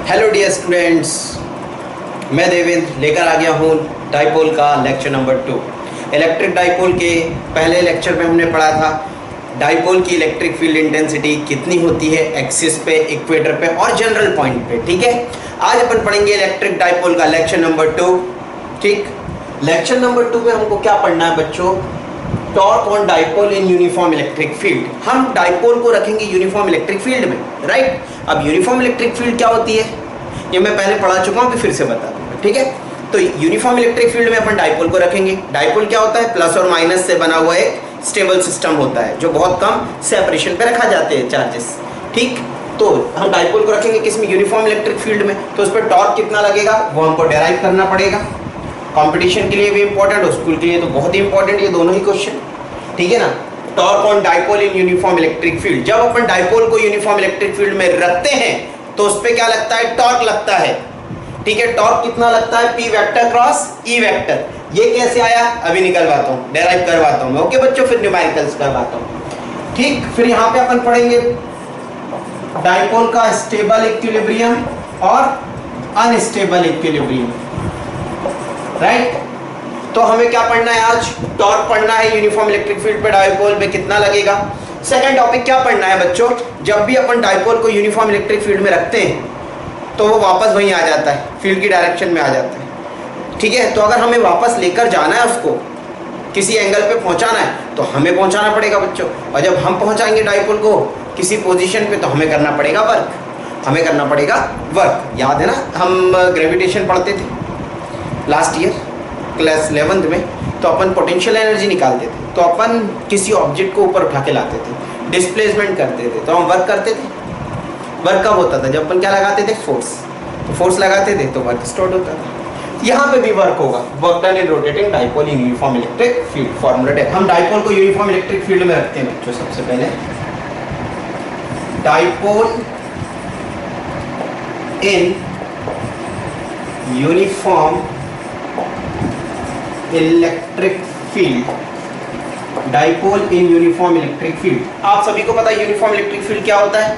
Hello dear students, मैं देवेंद्र लेकर आ गया हूँ डाइपोल का लेक्चर नंबर 2। इलेक्ट्रिक डाइपोल के पहले लेक्चर में हमने पढ़ा था डाइपोल की इलेक्ट्रिक फील्ड इंटेंसिटी कितनी होती है एक्सिस पे, इक्वेटर पे और जनरल पॉइंट पे। ठीक है, आज अपन पढ़ेंगे इलेक्ट्रिक डाइपोल का लेक्चर नंबर 2। ठीक, लेक्चर नंबर 2 में हमको क्या पढ़ना है बच्चों? Torque on dipole in uniform electric field. हम डाइपोल को रखेंगे यूनिफॉर्म इलेक्ट्रिक फील्ड में, राइट। अब यूनिफॉर्म इलेक्ट्रिक फील्ड क्या होती है ये मैं पहले पढ़ा चुका हूँ, फिर से बता दूंगा। ठीक है, तो यूनिफॉर्म इलेक्ट्रिक फील्ड में अपन डाइपोल को रखेंगे। डाइपोल क्या होता है? प्लस और माइनस से बना हुआ एक स्टेबल सिस्टम होता है जो बहुत कम सेपरेशन पे रखा जाते हैं चार्जेस। ठीक, तो हम डाइपोल को रखेंगे किसमें? यूनिफॉर्म इलेक्ट्रिक फील्ड में। तो उस पर टॉर्क कितना लगेगा वो हमको डेराइव करना पड़ेगा। कंपटीशन के लिए भी इंपॉर्टेंट और स्कूल के लिए तो बहुत ही इंपॉर्टेंट ये दोनों ही क्वेश्चन। ठीक है ना, torque on dipole in uniform electric field. जब अपन डाइपोल को यूनिफॉर्म इलेक्ट्रिक फील्ड में रखते हैं तो उस पर क्या लगता है? टॉर्क लगता है। ठीक है, टॉर्क कितना लगता है? P vector cross E vector. ये कैसे आया अभी निकलवाता हूँ, डेराइव करवाता हूँ। ओके बच्चों, फिर न्यूमेरिकल्स करवाता हूँ। ठीक, फिर यहाँ पे अपन पढ़ेंगे डाइपोल का स्टेबल इक्विलिब्रियम और अनस्टेबल इक्विलिब्रियम, राइट। तो हमें क्या पढ़ना है आज? टॉर्क पढ़ना है यूनिफॉर्म इलेक्ट्रिक फील्ड पे डाइपोल में कितना लगेगा। सेकंड टॉपिक क्या पढ़ना है बच्चों? जब भी अपन डाइपोल को यूनिफॉर्म इलेक्ट्रिक फील्ड में रखते हैं तो वो वापस वहीं आ जाता है, फील्ड की डायरेक्शन में आ जाता है। ठीक है, तो अगर हमें वापस लेकर जाना है, उसको किसी एंगल पे पहुंचाना है तो हमें पहुंचाना पड़ेगा बच्चों। और जब हम पहुंचाएंगे डाइपोल को किसी पोजीशन पे तो हमें करना पड़ेगा वर्क, हमें करना पड़ेगा वर्क। याद है ना, हम ग्रेविटेशन पढ़ते थे लास्ट ईयर क्लास 11th में, तो अपन पोटेंशियल एनर्जी निकालते थे, तो अपन किसी ऑब्जेक्ट को ऊपर उठा के लाते थे, डिस्प्लेसमेंट करते थे, तो हम वर्क करते थे। वर्क कब होता था? जब अपन क्या लगाते थे? फोर्स। तो फोर्स लगाते थे तो वर्क स्टोर्ड होता था। यहाँ पे भी वर्क होगा, work done in rotating dipole in uniform electric field. Formula हम डाइपोल को यूनिफॉर्म इलेक्ट्रिक फील्ड में रखते हैं बच्चों। सबसे पहले dipole in uniform electric field. Dipole in uniform electric field. आप सभी को पता है यूनिफॉर्म इलेक्ट्रिक फील्ड क्या होता है।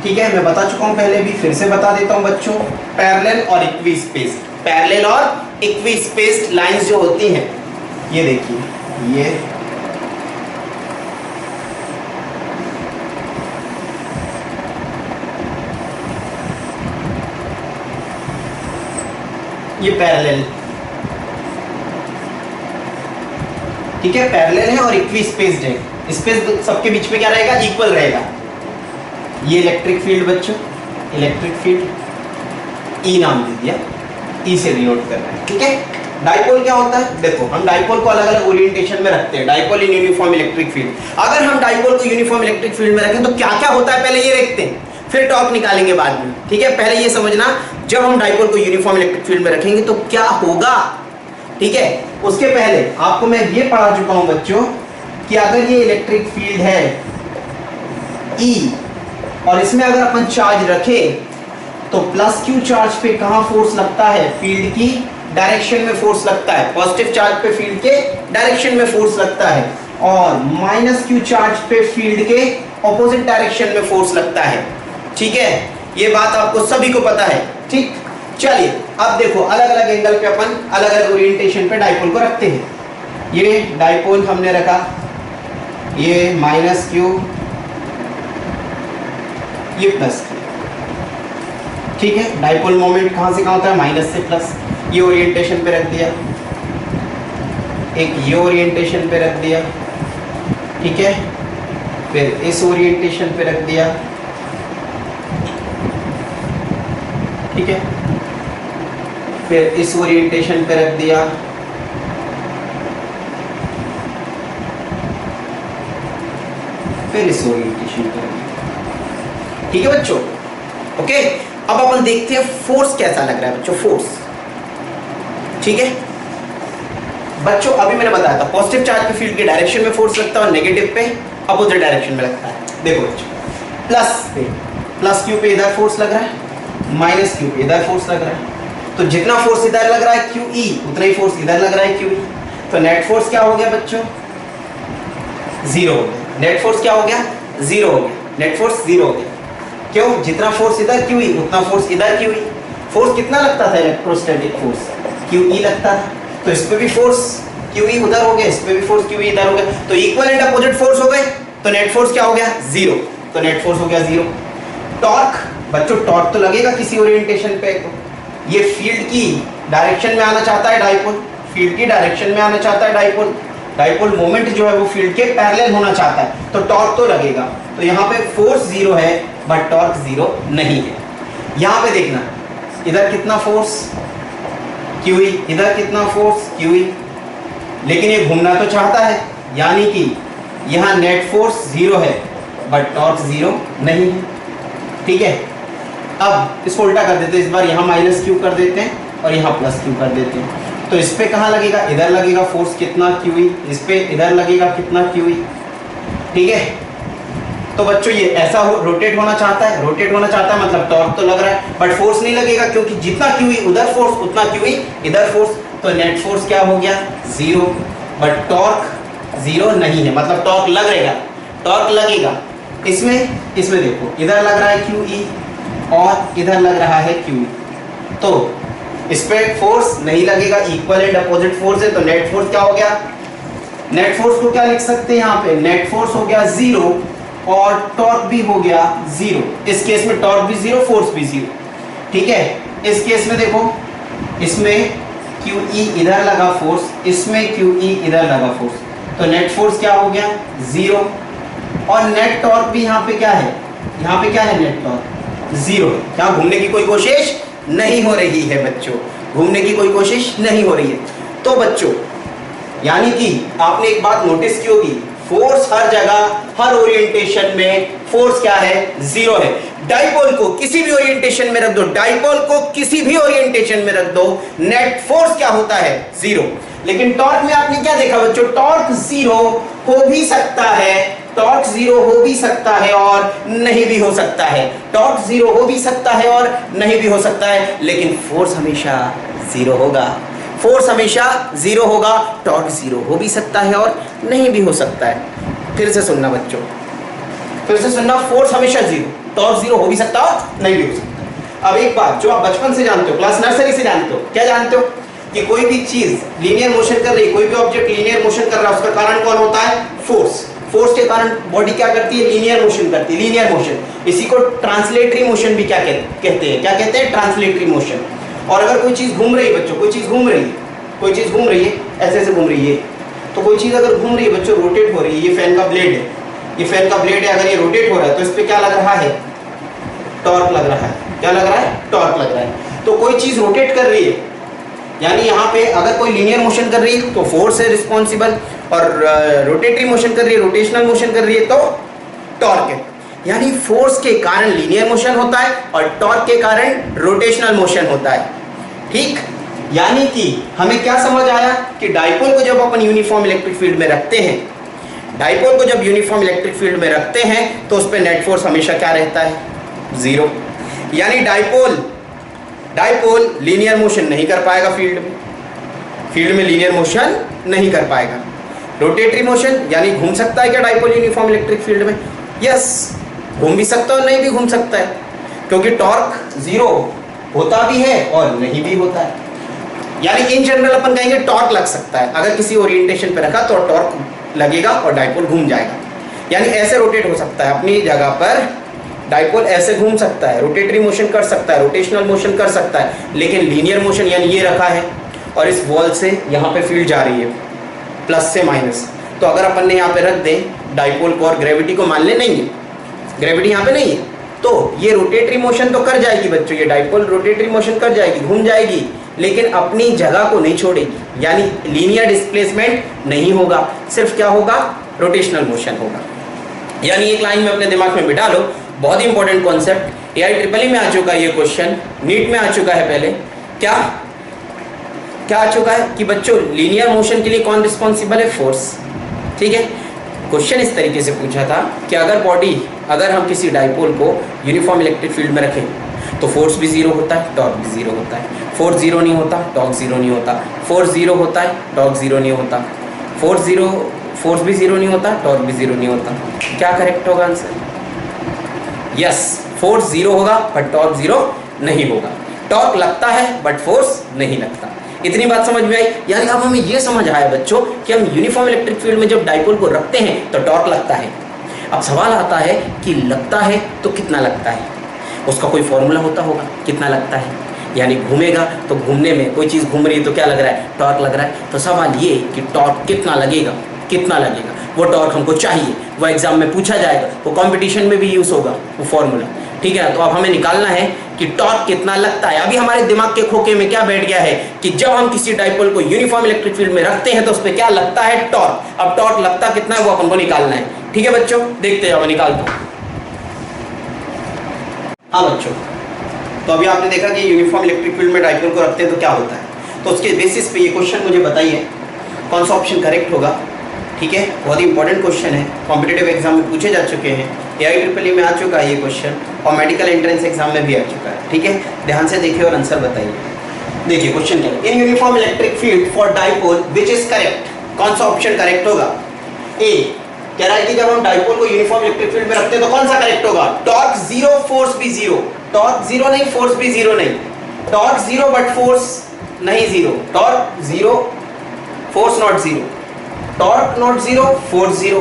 ठीक है, मैं बता चुका हूं पहले भी, फिर से बता देता हूं बच्चों। पैरेलल और इक्विस्पेस्ड, पैरेलल और इक्विस्पेस्ड लाइंस जो होती हैं, ये देखिए, ये पैरेलल, ठीक है, पैरेलल है और इक्विस्पेस्ड है। स्पेस सबके बीच में क्या रहेगा? इक्वल रहेगा। ये इलेक्ट्रिक फील्ड बच्चों, इलेक्ट्रिक फील्ड ई नाम दे दिया, ई से डिनोट कर रहे हैं। ठीक है, डाइपोल क्या होता है? देखो, हम डाइपोल को अलग अलग ओरिएंटेशन में रखते हैं। Dipole in uniform electric field. अगर हम डाइपोल को यूनिफॉर्म इलेक्ट्रिक फील्ड में रखें तो क्या क्या होता है पहले ये देखते हैं, फिर टॉर्क निकालेंगे बाद में। ठीक है, पहले ये समझना, जब हम डाइपोल को यूनिफॉर्म इलेक्ट्रिक फील्ड में रखेंगे तो क्या होगा। ठीक है, उसके पहले आपको मैं ये पढ़ा चुका हूं बच्चों कि अगर ये इलेक्ट्रिक फील्ड है E और इसमें अगर अपन चार्ज रखें तो प्लस क्यू चार्ज पे कहां फोर्स लगता है? फील्ड की डायरेक्शन में फोर्स लगता है। पॉजिटिव चार्ज पे फील्ड के डायरेक्शन में फोर्स लगता है और माइनस क्यू चार्ज पे फील्ड के ऑपोजिट डायरेक्शन में फोर्स लगता है। ठीक है, ये बात आपको सभी को पता है। ठीक, चलिए अब देखो, अलग अलग एंगल पे अपन अलग अलग ओरिएंटेशन पे डाइपोल को रखते हैं। ये डाइपोल हमने रखा, ये माइनस क्यू, ये प्लस क्यू। ठीक है, डाइपोल मोमेंट कहां से कहां होता है? माइनस से प्लस। ये ओरिएंटेशन पे रख दिया, एक ये ओरिएंटेशन पे रख दिया। ठीक है, फिर इस ओरिएंटेशन पे रख दिया। ठीक है, फिर इस ओरिएंटेशन पे रख दिया। फिर इस ओरिएंटेशन पे रख दिया। ठीक है बच्चों, ओके। अब अपन देखते हैं फोर्स कैसा लग रहा है बच्चों, फोर्स। ठीक है बच्चों, अभी मैंने बताया था पॉजिटिव चार्ज पे फील्ड के डायरेक्शन में फोर्स लगता है और नेगेटिव पे अपोजिट डायरेक्शन में लगता है। देखो बच्चों, प्लस पे, प्लस क्यू पे इधर फोर्स लग रहा है, माइनस क्यू पे इधर फोर्स लग रहा है। तो जितना फोर्स इधर लग रहा है क्यू ई, उतना ही फोर्स इधर लग रहा है क्यू ई। तो नेट फोर्स क्या हो गया बच्चों? जीरो हो गया। नेट फोर्स क्या हो गया? जीरो हो गया। नेट फोर्स जीरो हो गया। क्यों? जितना फोर्स इधर की हुई उतना फोर्स इधर की हुई। फोर्स कितना लगता था? इलेक्ट्रोस्टैटिक फोर्स QE लगता था। तो इस पे भी फोर्स QE उधर हो गया, इस पे भी फोर्स QE इधर हो गया, तो इक्वल एंड अपोजिट फोर्स हो गए, तो नेट फोर्स क्या हो गया? 0। तो नेट फोर्स हो गया 0। टॉर्क बच्चों, टॉर्क तो लगेगा किसी ओरिएंटेशन पे। तो ये फील्ड की डायरेक्शन में आना चाहता है डाइपोल, फील्ड की डायरेक्शन में आना चाहता है डाइपोल, डाइपोल मोमेंट जो है वो फील्ड के पैरेलल होना चाहता है, तो टॉर्क तो लगेगा। तो यहाँ पे फोर्स 0 है बट टॉर्क 0 नहीं है। यहाँ पे देखना, इधर कितना फोर्स QE, इधर कितना फोर्स QE, लेकिन ये घूमना तो चाहता है, यानी कि यहाँ नेट फोर्स 0 है बट टॉर्क 0 नहीं है। ठीक है, अब इसको उल्टा कर देते हैं, इस बार यहाँ -Q कर देते हैं और यहाँ +Q कर देते हैं। तो इस पे कहाँ लगेगा? इधर लगेगा फोर्स कितना QE, इस पे इधर लगेगा कितना QE। ठीक है, तो बच्चों ये ऐसा रोटेट होना चाहता है, रोटेट होना चाहता है मतलब टॉर्क तो लग रहा है बट फोर्स नहीं लगेगा, क्योंकि जितना QE उधर फोर्स उतना QE इधर फोर्स, तो नेट फोर्स क्या हो गया? 0, बट टॉर्क 0 नहीं है, मतलब टॉर्क लग रहेगा, टॉर्क लगेगा। इसमें देखो, इधर लग रहा है QE और इधर लग रहा है QE, तो इस पे फोर्स नहीं लगेगा, इक्वल एंड अपोजिट फोर्स है, तो नेट फोर्स क्या हो गया? नेट फोर्स को क्या लिख सकते हैं यहाँ पे? नेट फोर्स हो गया 0 और टॉर्क भी हो गया 0। इस केस में टॉर्क भी 0, फोर्स भी 0। ठीक है, इस केस में देखो, इसमें QE इधर लगा फोर्स, इसमें QE इधर लगा फोर्स, तो नेट फोर्स क्या हो गया? 0। और नेट टॉर्क भी यहाँ पे क्या है? यहाँ पे क्या है? Net torque 0। यहाँ घूमने की कोई कोशिश नहीं हो रही है बच्चों, घूमने की कोई कोशिश नहीं हो रही है। तो बच्चों यानी कि आपने एक बात नोटिस की होगी, फोर्स हर जगह हर ओरिएंटेशन में फोर्स क्या है? 0 है। डाइपोल को किसी भी ओरिएंटेशन में रख दो, डाइपोल को किसी भी ओरिएंटेशन में रख दो, नेट फोर्स क्या होता है? 0। लेकिन टॉर्क में आपने क्या देखा बच्चों? टॉर्क 0 हो भी सकता है, टॉर्क 0 हो भी सकता है और नहीं भी हो सकता है, टॉर्क 0 हो भी सकता है और नहीं भी हो सकता है, लेकिन फोर्स हमेशा 0 होगा, फोर्स हमेशा 0 होगा। टॉर्क 0 हो भी सकता है और नहीं भी हो सकता है। फिर से सुनना बच्चों, फिर से सुनना, फोर्स हमेशा 0, टॉर्क 0 हो भी सकता है और नहीं भी हो सकता। अब एक बात जो आप बचपन से जानते हो, क्लास नर्सरी से जानते हो, क्या जानते हो? कि कोई भी चीज लीनियर मोशन कर रही है, कोई भी ऑब्जेक्ट लीनियर मोशन कर रहा है, उसका कारण कौन होता है? फोर्स। फोर्स के कारण बॉडी क्या करती है? लीनियर मोशन करती है, लीनियर मोशन। इसी को ट्रांसलेटरी मोशन भी क्या कहते हैं? क्या कहते हैं? Translatory motion. और अगर कोई चीज घूम रही है बच्चों, कोई चीज घूम रही है, कोई चीज घूम रही है, ऐसे ऐसे घूम रही है, तो कोई चीज अगर घूम रही है बच्चों, रोटेट हो रही है, ये फैन का ब्लेड है, ये फैन का ब्लेड है, अगर ये रोटेट हो रहा है तो इस पे क्या लग रहा है? टॉर्क लग रहा है। क्या लग रहा है? टॉर्क लग रहा है। तो कोई चीज रोटेट कर रही है, यानी यहाँ पे अगर कोई लीनियर मोशन कर रही है तो फोर्स है रिस्पॉन्सिबल, और रोटेटरी मोशन कर रही है, रोटेशनल मोशन कर रही है तो टॉर्क है। यानी फोर्स के कारण लीनियर मोशन होता है और टॉर्क के कारण रोटेशनल मोशन होता है। ठीक, यानी कि हमें क्या समझ आया कि डाइपोल को जब अपन यूनिफॉर्म इलेक्ट्रिक फील्ड में रखते हैं, डाइपोल को जब यूनिफॉर्म इलेक्ट्रिक फील्ड में रखते हैं तो उस पर नेट फोर्स हमेशा क्या रहता है? 0। यानी डाइपोल लीनियर मोशन नहीं कर पाएगा, फील्ड में लीनियर मोशन नहीं कर पाएगा। रोटेटरी मोशन यानी घूम सकता है क्या डाइपोल यूनिफॉर्म इलेक्ट्रिक फील्ड में? यस, घूम भी सकता है और नहीं भी घूम सकता है, क्योंकि टॉर्क 0 होता भी है और नहीं भी होता है। यानी इन जनरल अपन कहेंगे टॉर्क लग सकता है, अगर किसी ओरिएंटेशन पे रखा तो टॉर्क लगेगा और डाइपोल घूम जाएगा। यानी ऐसे रोटेट हो सकता है अपनी जगह पर, डाइपोल ऐसे घूम सकता है, रोटेटरी मोशन कर सकता है, रोटेशनल मोशन कर सकता है, लेकिन लीनियर मोशन यानी ये रखा है और इस वॉल से यहाँ पे फील्ड जा रही है प्लस से माइनस, तो अगर अपन ने यहाँ पे रख दें डाइपोल को और ग्रेविटी को मान ले, नहीं है, ग्रेविटी यहाँ पे नहीं है, तो ये रोटेटरी मोशन तो कर जाएगी बच्चों, ये डाइपोल रोटेटरी मोशन कर जाएगी, घूम जाएगी, लेकिन अपनी जगह को नहीं छोड़ेगी। यानी लीनियर डिस्प्लेसमेंट नहीं होगा, सिर्फ क्या होगा? रोटेशनल मोशन होगा। यानी एक लाइन में अपने दिमाग में बिठा लो, बहुत ही इंपॉर्टेंट कॉन्सेप्ट, AIEEE में आ चुका है ये क्वेश्चन, नीट में आ चुका है पहले। क्या आ चुका है कि बच्चों लीनियर मोशन के लिए कौन रिस्पॉन्सिबल है? फोर्स। ठीक है, क्वेश्चन इस तरीके से पूछा था कि अगर हम किसी डाइपोल को यूनिफॉर्म इलेक्ट्रिक फील्ड में रखें तो फोर्स भी 0 होता है, टॉर्क भी 0 होता है, फोर्स 0 नहीं होता, टॉर्क 0 नहीं होता, फोर्स 0 होता है, टॉर्क 0 नहीं होता, फोर्स भी 0 नहीं होता, टॉर्क भी 0 नहीं होता। क्या करेक्ट होगा आंसर? यस, फोर्स जीरो होगा बट टॉर्क जीरो नहीं होगा। टॉर्क लगता है बट फोर्स नहीं लगता। इतनी बात समझ में आई? यानी अब हमें यह समझ आया बच्चों कि हम यूनिफॉर्म इलेक्ट्रिक फील्ड में जब डाइपोल को रखते हैं तो टॉर्क लगता है। अब सवाल आता है कि लगता है तो कितना लगता है, उसका कोई फॉर्मूला होता होगा कितना लगता है, यानी घूमेगा तो घूमने में कोई चीज़ घूम रही है तो क्या लग रहा है, टॉर्क लग रहा है। तो सवाल ये कि टॉर्क कितना लगेगा, कितना लगेगा, वो टॉर्क हमको चाहिए, वो एग्जाम में पूछा जाएगा, वो कंपटीशन में भी यूज होगा वो फॉर्मूला, ठीक है। तो अब हमें निकालना है कि टॉर्क कितना लगता है। अभी हमारे दिमाग के खोखे में क्या बैठ गया है कि जब हम किसी डाइपोल को यूनिफॉर्म इलेक्ट्रिक फील्ड में रखते हैं तो उस पर क्या लगता है, टॉर्क। अब टॉर्क लगता कितना है वो अपन को निकालना है, ठीक है बच्चों। देखते जाओ, मैं निकालता हूं। हाँ बच्चों, तो अभी आपने देखा कि यूनिफॉर्म इलेक्ट्रिक फील्ड में डाइपोल को रखते हैं तो क्या होता है। तो उसके बेसिस पे ये क्वेश्चन मुझे बताइए कौन सा ऑप्शन करेक्ट होगा, ठीक है। बहुत ही इंपॉर्टेंट क्वेश्चन है, कॉम्पिटिटिव एग्जाम में पूछे जा चुके हैं, AIEEE में आ चुका है ये क्वेश्चन और मेडिकल एंट्रेंस एग्जाम में भी आ चुका है, ठीक है। ध्यान से देखिए और आंसर बताइए। देखिए क्वेश्चन क्या है, in uniform electric field for dipole which is correct. कौन सा ऑप्शन करेक्ट होगा? ए कह रहा है कि जब हम डाइपोल को यूनिफॉर्म इलेक्ट्रिक फील्ड में रखते हैं तो कौन सा करेक्ट होगा, टॉर्क जीरो फोर्स भी जीरो। टॉर्क जीरो नहीं, फोर्स भी जीरो नहीं, टॉर्क जीरो बट फोर्स नहीं zero, torque zero force not zero, torque not zero force zero.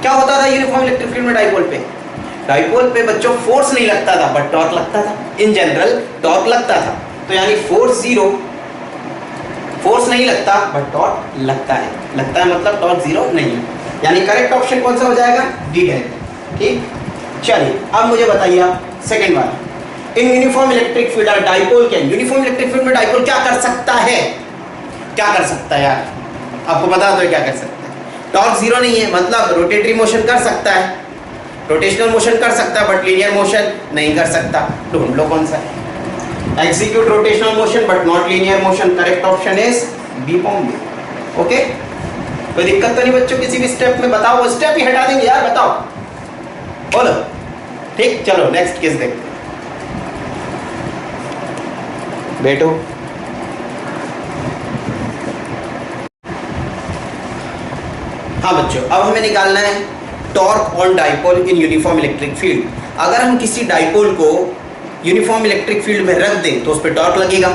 क्या होता था यूनिफॉर्म इलेक्ट्रिक फील्ड में डाइपोल पे? डाइपोल पे बच्चों फोर्स नहीं लगता था बट टॉर्क लगता था। इन जनरल टॉर्क लगता था, तो यानी फोर्स जीरो, फोर्स नहीं लगता बट टॉर्क लगता है, लगता है मतलब टॉर्क जीरो नहीं है, यानी करेक्ट ऑप्शन कौन सा हो जाएगा, डी है, ठीक। चलिए अब मुझे बताइए सेकंड वाला, in uniform electric field dipole can, uniform electric field में डाइपोल क्या कर सकता है, क्या कर सकता है यार, आपको बता दो क्या कर सकता है। टॉर्क जीरो नहीं है मतलब रोटेटरी मोशन कर सकता है, रोटेशनल मोशन कर सकता है बट लीनियर मोशन नहीं कर सकता। ढूंढ लो कौन सा है, execute rotational motion but not linear motion. Correct option is B Bombay. Okay, कोई दिक्कत तो नहीं बच्चों किसी भी स्टेप में? बताओ, वो स्टेप ही हटा देंगे यार, बताओ, बोलो, ठीक। चलो नेक्स्ट केस देखते हैं, बैठो। हाँ बच्चों, अब हमें निकालना है torque on dipole in uniform electric field. अगर हम किसी डाइपोल को यूनिफॉर्म इलेक्ट्रिक फील्ड में रख दें तो उस पर टॉर्क लगेगा,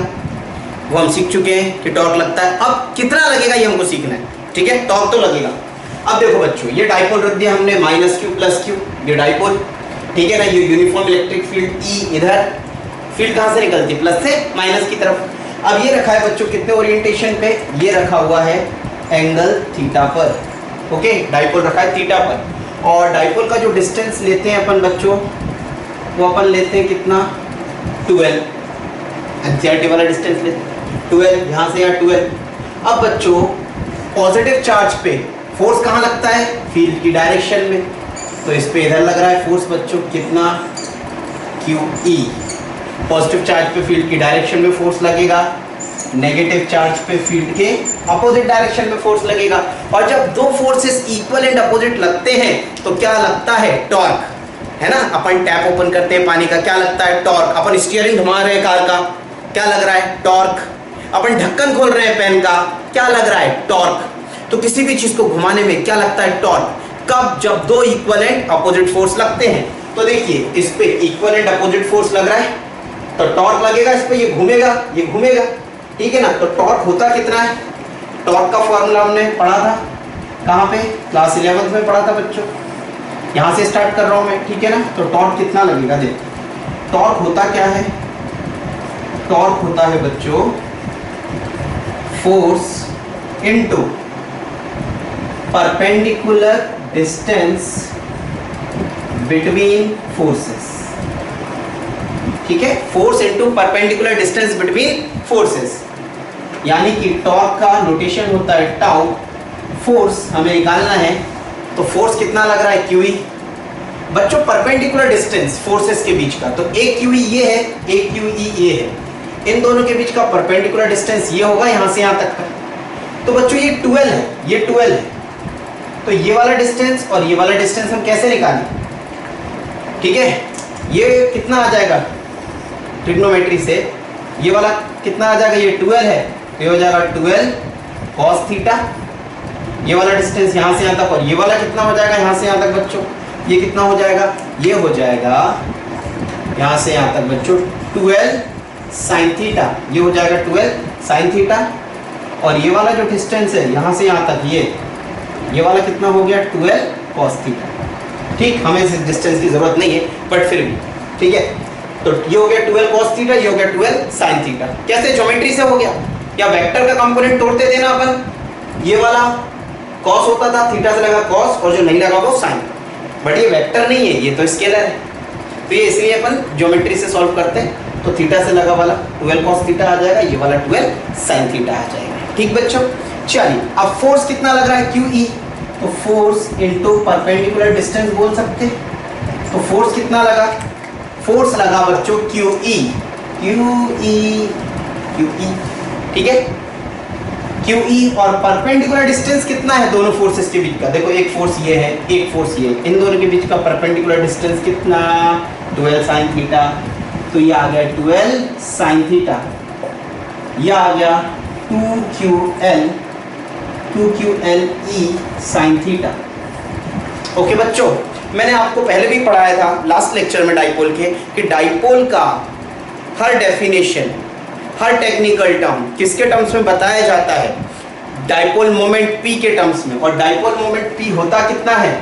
वो हम सीख चुके हैं कि टॉर्क लगता है। अब कितना लगेगा ये हमको सीखना है, ठीक है। टॉर्क तो लगेगा। अब देखो बच्चों, ये डाइपोल रख दिया हमने माइनस क्यू प्लस क्यू, ये डाइपोल, ठीक है ना। ये यूनिफॉर्म इलेक्ट्रिक फील्ड ई, इधर फील्ड कहाँ से निकलती है, प्लस से माइनस की तरफ। अब ये रखा है बच्चों कितने ओरिएंटेशन पे, ये रखा हुआ है एंगल थीटा पर, ओके। डाइपोल रखा है थीटा पर, और डाइपोल का जो डिस्टेंस लेते हैं अपन बच्चों, वो अपन लेते हैं कितना, 12, एनसीईआरटी वाला डिस्टेंस लेते हैं 12, यहाँ से यहाँ 12। अब बच्चों पॉजिटिव चार्ज पे फोर्स कहाँ लगता है, फील्ड की डायरेक्शन में, तो इस पे इधर लग रहा है फोर्स बच्चों कितना, QE। पॉजिटिव चार्ज पे फील्ड की डायरेक्शन में फोर्स लगेगा, नेगेटिव चार्ज पे फील्ड के अपोजिट डायरेक्शन में फोर्स लगेगा। और जब दो फोर्सेस इक्वल एंड अपोजिट लगते हैं तो क्या लगता है, टॉर्क, है ना। अपन टैप ओपन करते हैं पानी का, क्या लगता है, टॉर्क। अपन स्टीयरिंग घुमा रहे हैं कार का, क्या लग रहा है, टॉर्क। अपन ढक्कन खोल रहे हैं पेन का, क्या लग रहा है, टॉर्क। तो किसी भी चीज को घुमाने में क्या लगता है, टॉर्क। कब, जब दो इक्वल एंड अपोजिट फोर्स लगते हैं। तो देखिए इस पे इक्वल एंड अपोजिट फोर्स लग रहा है तो टॉर्क लगेगा, इस पे ये घूमेगा, ये घूमेगा, ठीक है ना। तो टॉर्क होता कितना है, टॉर्क का फॉर्मूला हमने पढ़ा था, कहाँ पे, क्लास 11th में पढ़ा था बच्चों। यहाँ से स्टार्ट कर रहा हूँ मैं, ठीक है ना। तो टॉर्क कितना लगेगा, देखो टॉर्क होता क्या है, टॉर्क होता है बच्चों force into perpendicular distance between forces, ठीक है। Force into perpendicular distance between forces, यानी कि टॉर्क का नोटेशन होता है टाउ। फोर्स हमें निकालना है तो फोर्स कितना लग रहा है, QE। बच्चों परपेंडिकुलर डिस्टेंस फोर्सेस के बीच का, तो एक QE ये है, एक QE ये है, इन दोनों के बीच का परपेंडिकुलर डिस्टेंस ये होगा यहाँ से यहाँ तक का। तो बच्चों ये 12 है, ये 12 है, तो ये वाला डिस्टेंस और ये वाला डिस्टेंस हम कैसे निकालें, ठीक है। ये कितना आ जाएगा ट्रिग्नोमेट्री से, ये वाला कितना आ जाएगा, ये 12 है, तो ये हो जाएगा 12 cos थीटा। ये वाला डिस्टेंस यहाँ से यहाँ तक, और ये वाला कितना हो जाएगा यहाँ से यहाँ तक बच्चों, ये कितना हो जाएगा, ये हो जाएगा यहाँ से यहाँ तक बच्चों 12 साइन थीटा, ये हो जाएगा 12 साइन थीटा। और ये वाला जो डिस्टेंस है यहाँ से यहाँ तक, ये वाला कितना हो गया 12 कॉस थीटा। ठीक, हमें इस डिस्टेंस की जरूरत नहीं है बट फिर भी ठीक है। तो ये हो गया 12 कॉस थीटा, ये हो गया 12 साइन थीटा। कैसे? ज्योमेट्री से हो गया। या वेक्टर का कंपोनेंट तोड़ते थे ना अपन, ये वाला कॉस होता था, थीटा से लगा कॉस और जो नहीं लगा वो साइन। बट ये वेक्टर नहीं है, ये तो स्केलर है, तो ये इसलिए अपन ज्योमेट्री से सॉल्व करते हैं। तो थीटा से लगा वाला 12 कॉस थीटा आ जाएगा, ये वाला 12 साइन थीटा आ जाएगा। ठीक बच्चों, चलिए अब फोर्स कितना लग रहा है QE, तो फोर्स इनटू परपेंडिकुलर डिस्टेंस बोल सकते हैं। तो फोर्स कितना लगा? फोर्स लगा बच्चों QE, ठीक है। QE और परपेंडिकुलर डिस्टेंस कितना है दोनों फोर्सेस के बीच का? देखो एक फोर्स ये है, एक फोर्स ये है, इन दोनों के बीच का परपेंडिकुलर डिस्टेंस कितना? 12 साइन थीटा। तो ये आ गया 12 साइन थीटा, ये आ गया 2QLE साइन थीटा। ओके बच्चों, मैंने आपको पहले भी पढ़ाया था लास्ट लेक्चर में डाइपोल के, कि डाइपोल का हर डेफिनेशन, हर टेक्निकल टर्म किसके टर्म्स में बताया जाता है? डाइपोल मोमेंट P के टर्म्स में। और डाइपोल मोमेंट P होता कितना है?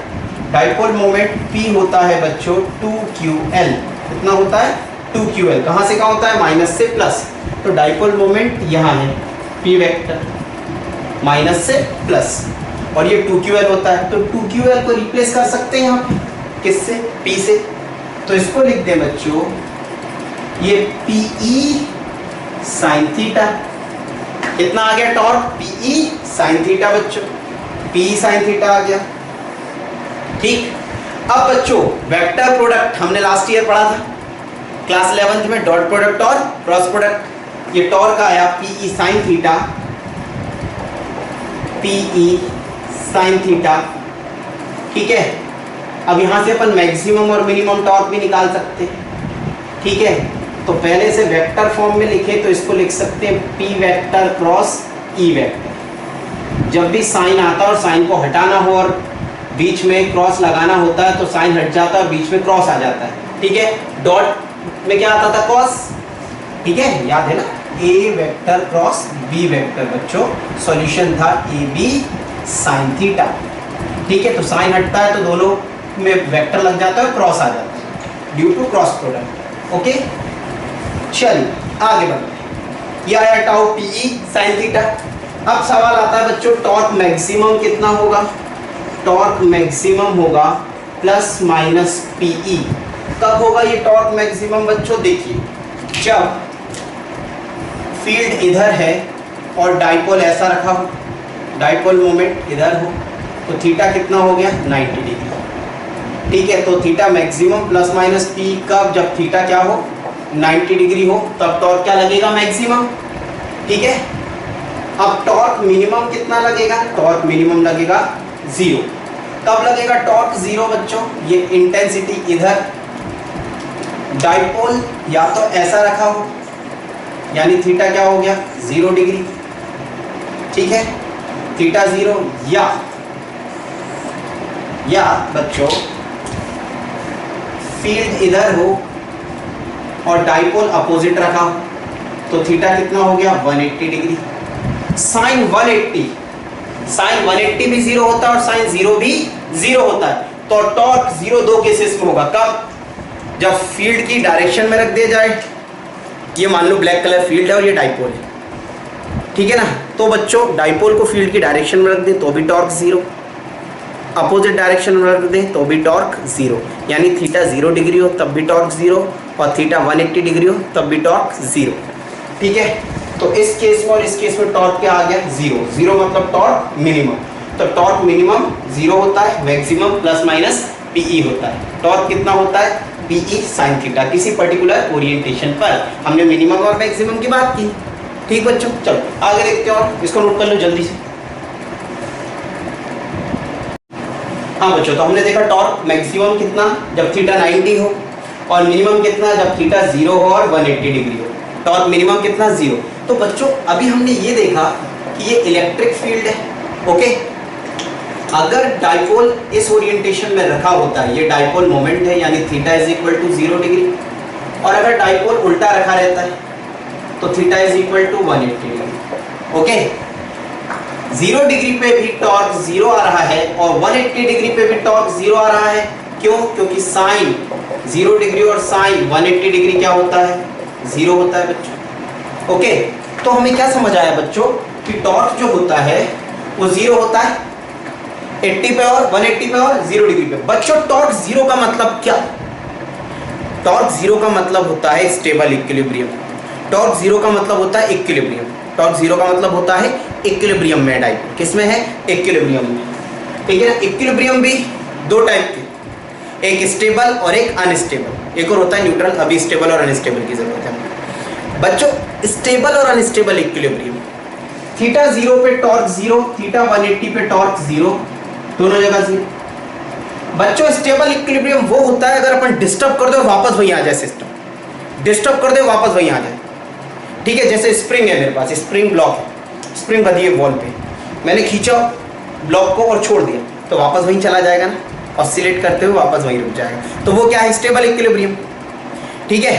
डाइपोल मोमेंट P होता है बच्चों 2QL। कितना होता है? 2QL। कहाँ से कहाँ होता है? माइनस से प्लस। तो डाइपोल मोमेंट यहाँ है P वेक्टर, माइनस से प्लस, और ये 2QL होता है। तो 2QL को रिप्लेस कर सकते हैं यहाँ किससे? P से। तो इसको लिख दें बच्चों, ये PE साइन थीटा। कितना आ गया टॉर्क? PE साइन थीटा बच्चों, PE साइन थीटा आ गया। ठीक, अब बच्चों वेक्टर प्रोडक्ट हमने लास्ट ईयर पढ़ा था क्लास 11th में, डॉट प्रोडक्ट और क्रॉस प्रोडक्ट। ये टॉर्क आया PE sine theta, PE sine theta, ठीक है। अब यहां से अपन मैक्सिमम और मिनिमम टॉर्क भी निकाल सकते हैं, ठीक है। तो पहले से वेक्टर फॉर्म में लिखे तो इसको लिख सकते हैं P vector cross E vector. जब भी साइन आता है और साइन को हटाना हो और बीच में क्रॉस लगाना होता है तो साइन हट जाता है और बीच में क्रॉस आ जाता है, ठीक है। डॉट में क्या आता था? कॉस, ठीक है, याद है ना। A vector cross B vector बच्चों, सॉल्यूशन था AB साइन थीटा, ठीक है। तो साइन हटता है तो दोनों में वेक्टर लग जाता है और क्रॉस आ जाता है due to cross product. Okay, चलिए आगे बढ़ते हैं। यह आया टाउ PE साइन थीटा। अब सवाल आता है बच्चों, टॉर्क मैक्सिमम कितना होगा? टॉर्क मैक्सिमम होगा प्लस माइनस PE। कब होगा ये टॉर्क मैक्सिमम बच्चों? देखिए, जब फील्ड इधर है और डाइपोल ऐसा रखा हो, डाइपोल मोमेंट इधर हो, तो थीटा कितना हो गया? 90 डिग्री, ठीक है। तो theta maximum plus minus P कब? जब थीटा क्या हो? 90 डिग्री हो, तब टॉर्क क्या लगेगा? मैक्सिमम, ठीक है। अब टॉर्क मिनिमम कितना लगेगा? टॉर्क मिनिमम लगेगा 0। कब लगेगा टॉर्क 0 बच्चों? ये इंटेंसिटी इधर, डाइपोल या तो ऐसा रखा हो, यानी थीटा क्या हो गया? 0 डिग्री, ठीक है, थीटा 0, या बच्चों फील्ड इधर हो और डाइपोल अपोजिट रखा हो, तो थीटा कितना हो गया? 180 डिग्री। साइन 180 भी 0 होता है और साइन 0 भी 0 होता है। तो टॉर्क 0 दो केसेस में होगा। कब? जब फील्ड की डायरेक्शन में रख दिया जाए, ये मान लो ब्लैक कलर फील्ड है और ये डाइपोल है, ठीक है ना। तो बच्चों डाइपोल को फील्ड की डायरेक्शन में रख दे तो भी टॉर्क 0, अपोजिट डायरेक्शन में रख दें तो भी टॉर्क 0, यानी थीटा 0 डिग्री हो तब भी टॉर्क 0 और थीटा 180 डिग्री हो तब भी टॉर्क 0, ठीक है। तो इस केस में और इस केस में टॉर्क क्या आ गया? 0 मतलब टॉर्क मिनिमम। तो टॉर्क मिनिमम 0 होता है, मैक्सिमम प्लस माइनस PE होता है। टॉर्क कितना होता है? PE sine theta. किसी पर्टिकुलर ओरिएंटेशन पर हमने मिनिमम और मैक्सिमम की बात की, ठीक बच्चों। चलो आगे देखते हैं और इसको नोट कर लो जल्दी से। हाँ बच्चों, तो हमने देखा टॉर्क मैक्सिमम कितना जब थीटा 90 हो और मिनिमम कितना जब थीटा 0 हो और 180 डिग्री हो। टॉर्क मिनिमम कितना? 0। तो बच्चों अभी हमने ये देखा कि ये इलेक्ट्रिक फील्ड है, ओके। अगर डाइपोल इस ओरिएंटेशन में रखा होता है, ये डाइपोल मोमेंट है, यानी theta is equal to 0 degree, और अगर डाइपोल उल्टा रखा रहता है तो theta is equal to 180 degree. Okay, 0 degree पे भी टॉर्क 0 आ रहा है और 180 डिग्री पे भी टॉर्क 0 आ रहा है। क्यों? क्योंकि साइन 0 डिग्री और साइन 180 डिग्री क्या होता है? 0 होता है बच्चों। ओके, तो हमें क्या समझ आया बच्चों कि टॉर्क जो होता है वो 0 होता है 80 पे और 180 पे और 0 डिग्री पे। बच्चों टॉर्क 0 का मतलब क्या? टॉर्क 0 का मतलब होता है स्टेबल इक्विलिब्रियम। टॉर्क 0 का मतलब होता है इक्विलिब्रियम। टॉर्क 0 का मतलब होता है इक्विलिब्रियम में डाइपोल। किसमें है? इक्विलिब्रियम में। ठीक है ना। इक्विलिब्रियम भी दो टाइप के, एक स्टेबल और एक अनस्टेबल, एक और होता है न्यूट्रल। अभी स्टेबल और अनस्टेबल की जरूरत है बच्चों। स्टेबल और अनस्टेबल इक्विलिब्रियम, थीटा 0 पे टॉर्क 0, थीटा 180 पे टॉर्क 0, दोनों जगह 0। बच्चों स्टेबल इक्विलिब्रियम वो होता है अगर अपन डिस्टर्ब कर दो वापस वहीं आ जाए सिस्टम, डिस्टर्ब कर दे वापस वहीं आ जाए। ठीक है, जैसे स्प्रिंग है मेरे पास, स्प्रिंग ब्लॉक है, स्प्रिंग बधी है वॉल पे, मैंने खींचा ब्लॉक को और छोड़ दिया तो वापस वहीं चला जाएगा ना, ऑसिलेट करते हुए वापस वहीं रुक जाएगा। तो वो क्या है? Stable equilibrium. ठीक है।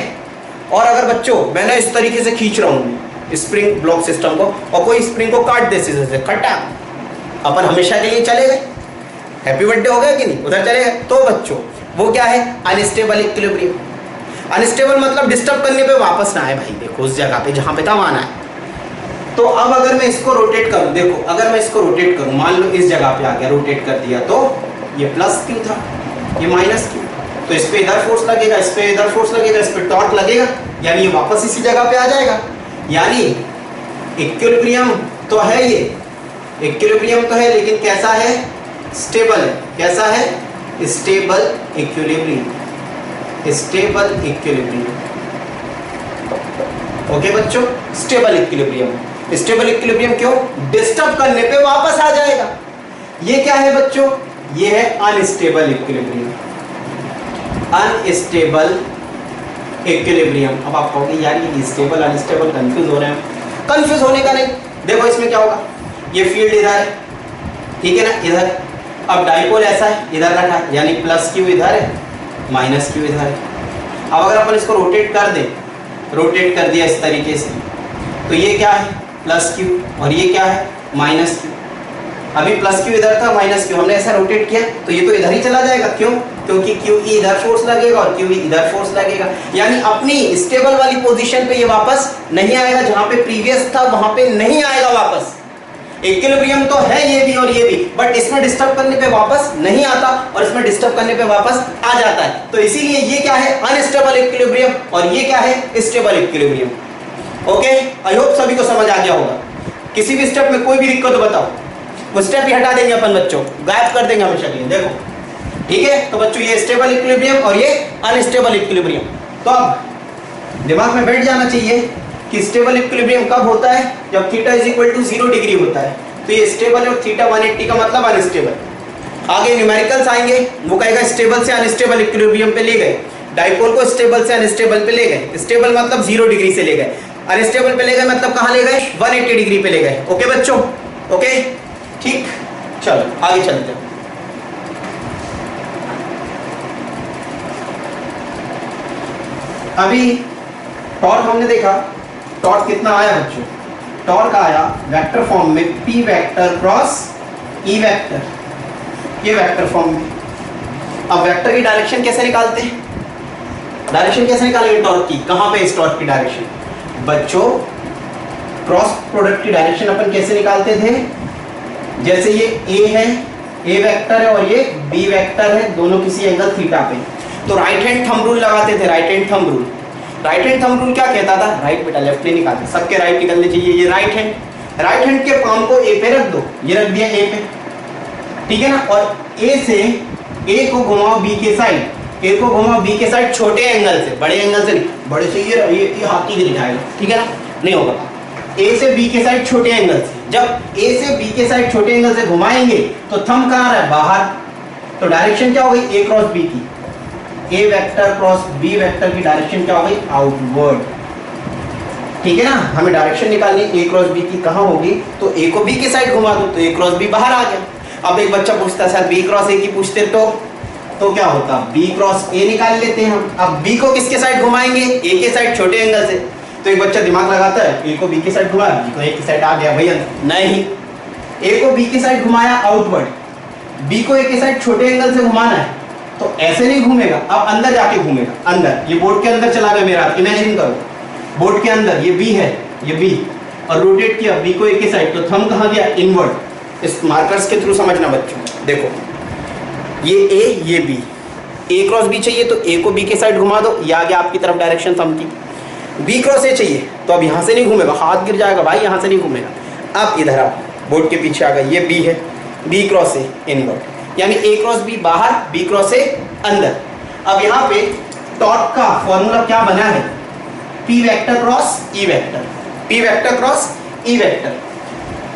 और अगर बच्चों मैंने इस तरीके से खींच रहा हूँ स्प्रिंग ब्लॉक सिस्टम को और कोई स्प्रिंग को काट दे सीधे से, कटा, अपन हमेशा के लिए चले गए, हैप्पी बर्थडे हो गया कि नहीं, उधर चले गए। तो बच्चों वो क्या है? Unstable equilibrium. अनस्टेबल मतलब डिस्टर्ब करने पे वापस ना आए भाई, देखो उस जगह पे जहां पे था वहां आए। तो अब अगर मैं इसको रोटेट करूं, देखो अगर मैं इसको रोटेट करूं, मान लो इस जगह पे आ गया, रोटेट कर दिया तो ये प्लस क्यू था, ये माइनस क्यू, तो इस पे इधर फोर्स लगेगा, इस पे इधर फोर्स लगेगा, इस पे टॉर्क लगेगा, यानी ये वापस इसी जगह पे आ जाएगा। यानी इक्विलिब्रियम तो है, ये इक्विलिब्रियम तो है, लेकिन कैसा है? स्टेबल है। कैसा है? Stable equilibrium. Stable equilibrium. Okay बच्चों, स्टेबल इक्विलिब्रियम। स्टेबल इक्विलिब्रियम क्यों? डिस्टर्ब करने पे वापस आ जाएगा। ये क्या है बच्चों? ये है अनस्टेबल इक्विलिब्रियम। Unstable equilibrium. अब आप कहोगे यार ये स्टेबल अनस्टेबल कंफ्यूज हो रहे हैं। कंफ्यूज होने का नहीं, देखो इसमें क्या होगा, ये फील्ड इधर है, ठीक है ना, इधर। अब डाइपोल ऐसा है, इधर रखा, यानी प्लस क्यू इधर है, माइनस क्यू इधर है। अब अगर अपन इसको रोटेट कर दें, रोटेट कर दिया इस तरीके से, तो ये क्या है? प्लस क्यू, और ये क्या है? Minus Q. अभी प्लस क्यू इधर था, माइनस क्यू, हमने ऐसा रोटेट किया तो ये तो इधर ही चला जाएगा। क्यों? क्योंकि क्यू ई इधर फोर्स लगेगा और क्यू ई इधर फोर्स लगेगा, यानी अपनी स्टेबल वाली पोजीशन पे ये वापस नहीं आएगा, जहां पे प्रीवियस था वहां पे नहीं आएगा वापस। इक्विलिब्रियम तो है ये भी और ये भी, बट इसमें डिस्टर्ब करने पे वापस नहीं आता और इसमें डिस्टर्ब करने पे वापस आ जाता है। तो इसीलिए ये क्या है? अनस्टेबल इक्विलिब्रियम, और ये क्या है? Stable equilibrium. Okay, I hope सभी को समझ आ गया होगा। किसी भी स्टेप में कोई भी दिक्कत हो बताओ, वो स्टेप ही हटा देंगे अपन बच्चों, गायब कर देंगे हमेशा के लिए। देखो ठीक है, तो बच्चों ये स्टेबल इक्विलिब्रियम और ये अनस्टेबल इक्विलिब्रियम। तो अब दिमाग में बैठ जाना चाहिए कि स्टेबल इक्विलिब्रियम कब होता है? जब theta is equal to 0 degree होता है। तो ये स्टेबल है और थीटा 180 का मतलब अनस्टेबल। आगे न्यूमेरिकल्स आएंगे, वो कहेगा स्टेबल से अनस्टेबल इक्विलिब्रियम पे ले गए, डाइपोल को स्टेबल से अनस्टेबल पे ले गए। स्टेबल मतलब 0 डिग्री से ले गए, अनस्टेबल पे ले गए मतलब कहां ले गए? 180 डिग्री पे ले गए। ओके बच्चों, ओके ठीक, चलो आगे चलते हैं। अभी टॉर्क हमने देखा, टॉर्क कितना आया बच्चों? टॉर्क आया वेक्टर फॉर्म में, P vector cross E vector, ये वेक्टर फॉर्म में। अब वेक्टर की डायरेक्शन कैसे निकालते हैं? डायरेक्शन कैसे निकालेंगे टॉर्क की? कहां पे इस टॉर्क की डायरेक्शन? बच्चों क्रॉस प्रोडक्ट की डायरेक्शन अपन कैसे निकालते थे? जैसे ये ए है, ए वेक्टर है और ये बी वेक्टर है, दोनों किसी एंगल थीटा पे, तो राइट हैंड थंब रूल लगाते थे। Right hand thumb rule, right hand thumb rule क्या कहता था? राइट बेटा लेफ्ट नहीं निकालते, सबके राइट निकलने चाहिए। ये राइट हैंड के पाम को ए पे रख दो, ये रख दिया ए पे, ठीक है ना। और ए से ए को घुमाओ बी के साइड, ए को घुमाओ बी के साइड छोटे एंगल से, बड़े एंगल से नहीं, बड़े से ये हाथी गिर जाएगा, ठीक है ना, नहीं होगा। ए से बी के साइड छोटे एंगल से, जब ए से बी के साइड छोटे एंगल से घुमाएंगे तो थंब कहां रहा है? बाहर। तो डायरेक्शन क्या हो गई? ए क्रॉस बी की, ए वेक्टर क्रॉस बी वेक्टर की डायरेक्शन क्या हो गई? आउटवर्ड, ठीक है ना। हमें डायरेक्शन निकालनी ए क्रॉस बी की, कहां होगी? तो ए को बी के साइड घुमा दो तो ए क्रॉस बी बाहर आ गया। अब एक बच्चा पूछता है सर बी क्रॉस ए की पूछते तो तो क्या होता, बी क्रॉस ए निकाल लेते हैं हम। अब बी को किसके साइड घुमाएंगे, ए के साइड, छोटे एंगल से। तो एक बच्चा दिमाग लगाता है, ए को बी के साइड घुमाया, बी को ए की साइड आ गया भैया, नहीं, ए को बी की साइड घुमाया आउटवर्ड, बी को ए के साइड छोटे एंगल से घुमाना है, तो ऐसे नहीं घूमेगा, अब अंदर जाके घूमेगा, अंदर, ये बोर्ड के अंदर चला गया मेरा, इमेजिन करो बोर्ड के अंदर ये बी है, ये बी, और रोटेट किया बी को ए के साइड, तो थंब कहाँ गया, इनवर्ड। इस मार्कर्स के थ्रू समझना बच्चों, देखो ये ए, ये बी, ए क्रॉस बी चाहिए तो ए को बी के साइड घुमा दो, ये आ गया आपकी तरफ डायरेक्शन थंब की। बी क्रॉस ए चाहिए तो अब यहाँ से नहीं घूमेगा, हाथ गिर जाएगा भाई, यहाँ से नहीं घूमेगा। अब इधर आप बोर्ड के पीछे आ गए, ये बी है, बी क्रॉस ए इनवर्ड, यानी ए क्रॉस बी बाहर, बी क्रॉस ए अंदर। अब यहाँ पे टॉर्क का फॉर्मूला क्या बना है, P vector cross E vector, P vector cross E vector.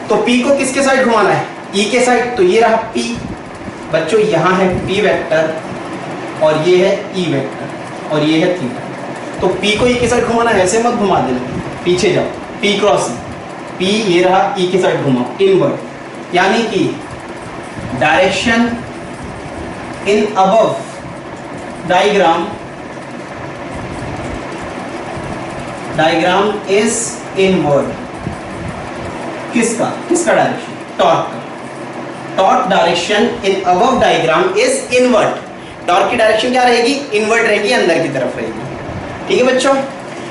तो पी को किसके साइड घुमाना है, ई के साइड, तो ये रहा पी बच्चों, यहाँ है पी वेक्टर और ये है ई वेक्टर और ये है थीटा। तो पी को ई के साइड घुमाना है, ऐसे मत घुमा देना, पीछे जाओ, पी क्रॉस पी, ये रहा ई के साइड घुमाओ इनवर्ड, यानी कि direction in above diagram is inward. किसका किसका डायरेक्शन, टॉर्क का, torque direction in above diagram is inward. Torque की डायरेक्शन क्या रहेगी, इनवर्ड रहेगी, अंदर की तरफ रहेगी। ठीक है बच्चों,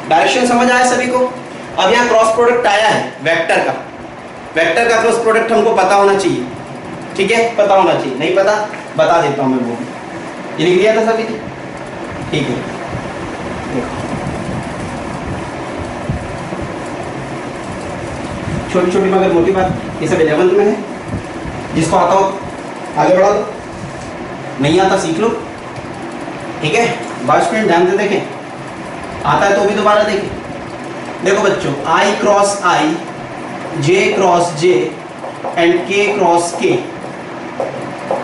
डायरेक्शन समझ आया सभी को। अब यहाँ क्रॉस प्रोडक्ट आया है वेक्टर का, वेक्टर का क्रॉस प्रोडक्ट हमको पता होना चाहिए, ठीक है, पता होना चाहिए, नहीं पता बता देता हूँ मैं, वो ये लिख लिया था सभी ने, ठीक है। देखो छोटी छोटी मगर मोटी बात, ये सब 11th में है, जिसको आता हो आगे बढ़ा दो, नहीं आता सीख लो, ठीक है। 22 मिनट ध्यान से देखें, आता है तो भी दोबारा देखें। देखो बच्चों, I cross I, J cross J and K cross K.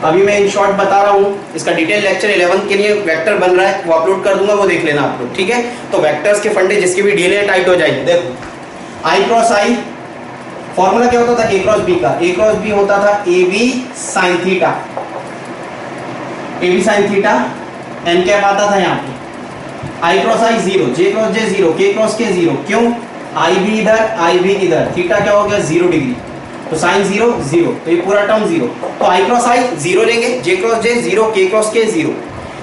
अभी मैं इन शॉर्ट बता रहा हूँ, इसका डिटेल लेक्चर 11 के लिए वेक्टर बन रहा है, वो अपलोड कर दूंगा, वो देख लेना आप लोग, ठीक है। तो वेक्टर्स के फंडे जिसके भी डीले टाइट हो जाएंगे। देखो आई क्रॉस आई, फॉर्मूला क्या होता था ए क्रॉस बी का, ए क्रॉस बी होता था A B sine theta, A B sine theta, n cap आता था यहाँ पे, आई क्रॉस आई 0, जे क्रॉस जे 0, के क्रॉस के 0, क्यों, आई भी इधर आई भी इधर, थीटा क्या हो गया 0 डिग्री, तो साइन 0 0, तो ये पूरा टर्म 0, तो आई क्रॉस आई 0 लेंगे, जे क्रॉस जे 0, के क्रॉस के 0,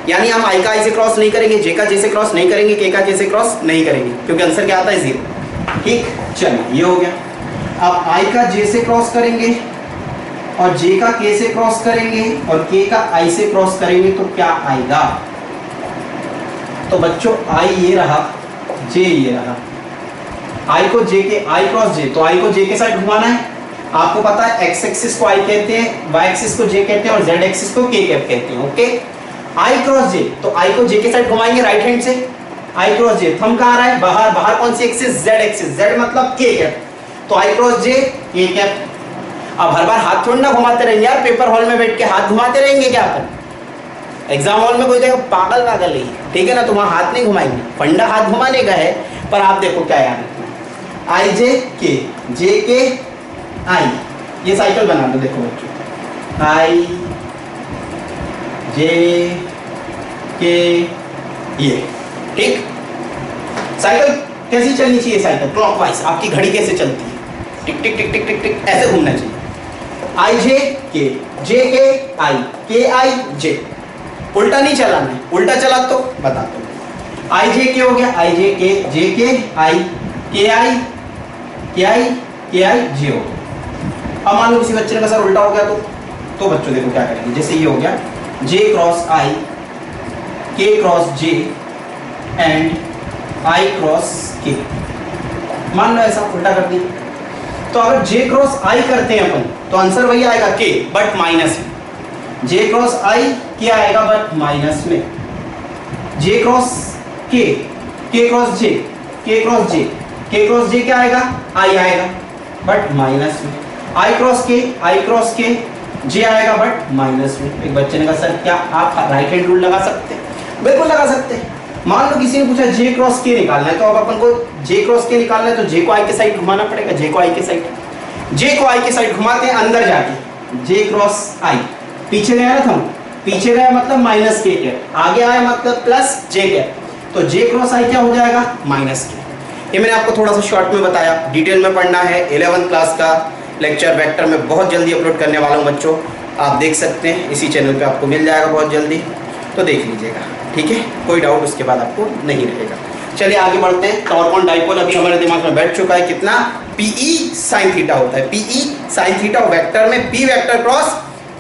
यानी हम आई का आई से क्रॉस नहीं करेंगे, जे का जे से क्रॉस नहीं करेंगे, के का के से क्रॉस नहीं करेंगे, क्योंकि आंसर क्या आता है 0। ठीक, चलिए ये हो गया। अब आई का जे से क्रॉस करेंगे और जे का के से क्रॉस करेंगे और के का आई से क्रॉस करेंगे तो क्या आएगा, तो बच्चों आई ये रहा, जे ये रहा, आई को जे के, आई क्रॉस जे, तो आई को जे के साइड घुमाना है, आपको पता है एक्स एक्सिस को आई कहते हैं, वाई एक्सिस को जे कहते हैं और जेड एक्सिस को के कैप कहते हैं, ओके। आई क्रॉस जे, तो आई को जे के साइड घुमाएंगे राइट हैंड से, आई क्रॉस जे, थंब कहाँ आ रहा है बाहर, बाहर कौन सी एक्सिस, जेड एक्सिस, जेड मतलब के कैप, तो आई क्रॉस जे के कैप। अब हर बार हाथ थोड़ी ना घुमाते रहेंगे यार, पेपर हॉल में बैठ के हाथ घुमाते रहेंगे क्या अपन, एग्जाम हॉल में कोई देखो पागल पागल ही, ठीक है ना, तो वहां हाथ नहीं घुमाएंगे, फंडा हाथ घुमाने का है, पर आप देखो क्या याद रखना, आई जे के आई, ये साइकिल बना दो, देखो बच्चों, आई जे के ये, ठीक। साइकिल कैसी चलनी चाहिए, साइकिल क्लॉकवाइज, आपकी घड़ी कैसे चलती है, टिक टिक टिक टिक टिक टिक ऐसे घूमना चाहिए, आई जे के आई, के आई जे, उल्टा नहीं चलाना है, उल्टा चला तो बता दो, आई जे के हो गया, आई जे के आई, के आई जे हो गया। अब मान लो किसी बच्चे का सर उल्टा हो गया तो बच्चों देखो क्या करेंगे, जैसे ये हो गया जे क्रॉस आई, के cross J and I cross के, मान लो ऐसा उल्टा कर दिया, तो अगर जे क्रॉस आई करते हैं अपन तो आंसर वही आएगा के, बट माइनस में, जे क्रॉस आई क्या आएगा बट माइनस में, जे क्रॉस के क्रॉस जे, के क्रॉस जे क्या आएगा, आई आएगा बट माइनस में, आई क्रॉस के जे आएगा बट माइनस में। एक बच्चे ने कहा सर क्या आप राइट हैंड रूल लगा सकते हैं, बिल्कुल लगा सकते हैं। मान लो किसी ने पूछा जे क्रॉस के निकालना है, तो अब अपन को जे क्रॉस के निकालना है तो जे को आई के साइड घुमाना पड़ेगा, जे को आई के साइड घुमाते हैं अंदर जाके, जे क्रॉस आई, पीछे गया ना था, पीछे गया मतलब माइनस के कैप, आगे आया मतलब प्लस जे कैप, तो जे क्रॉस आई क्या हो जाएगा माइनस के। ये मैंने आपको थोड़ा सा शॉर्ट में बताया, डिटेल में पढ़ना है 11th क्लास का लेक्चर वेक्टर में बहुत जल्दी अपलोड करने वाला हूँ बच्चों, आप देख सकते हैं इसी चैनल पे आपको मिल जाएगा बहुत जल्दी, तो देख लीजिएगा, ठीक है, कोई डाउट उसके बाद आपको नहीं रहेगा। चलिए आगे बढ़ते हैं। टॉर्क ऑन डाइपोल अभी हमारे दिमाग में बैठ चुका है, कितना पीई साइन थीटा होता है, पीई साइन थीटा, वेक्टर में P vector cross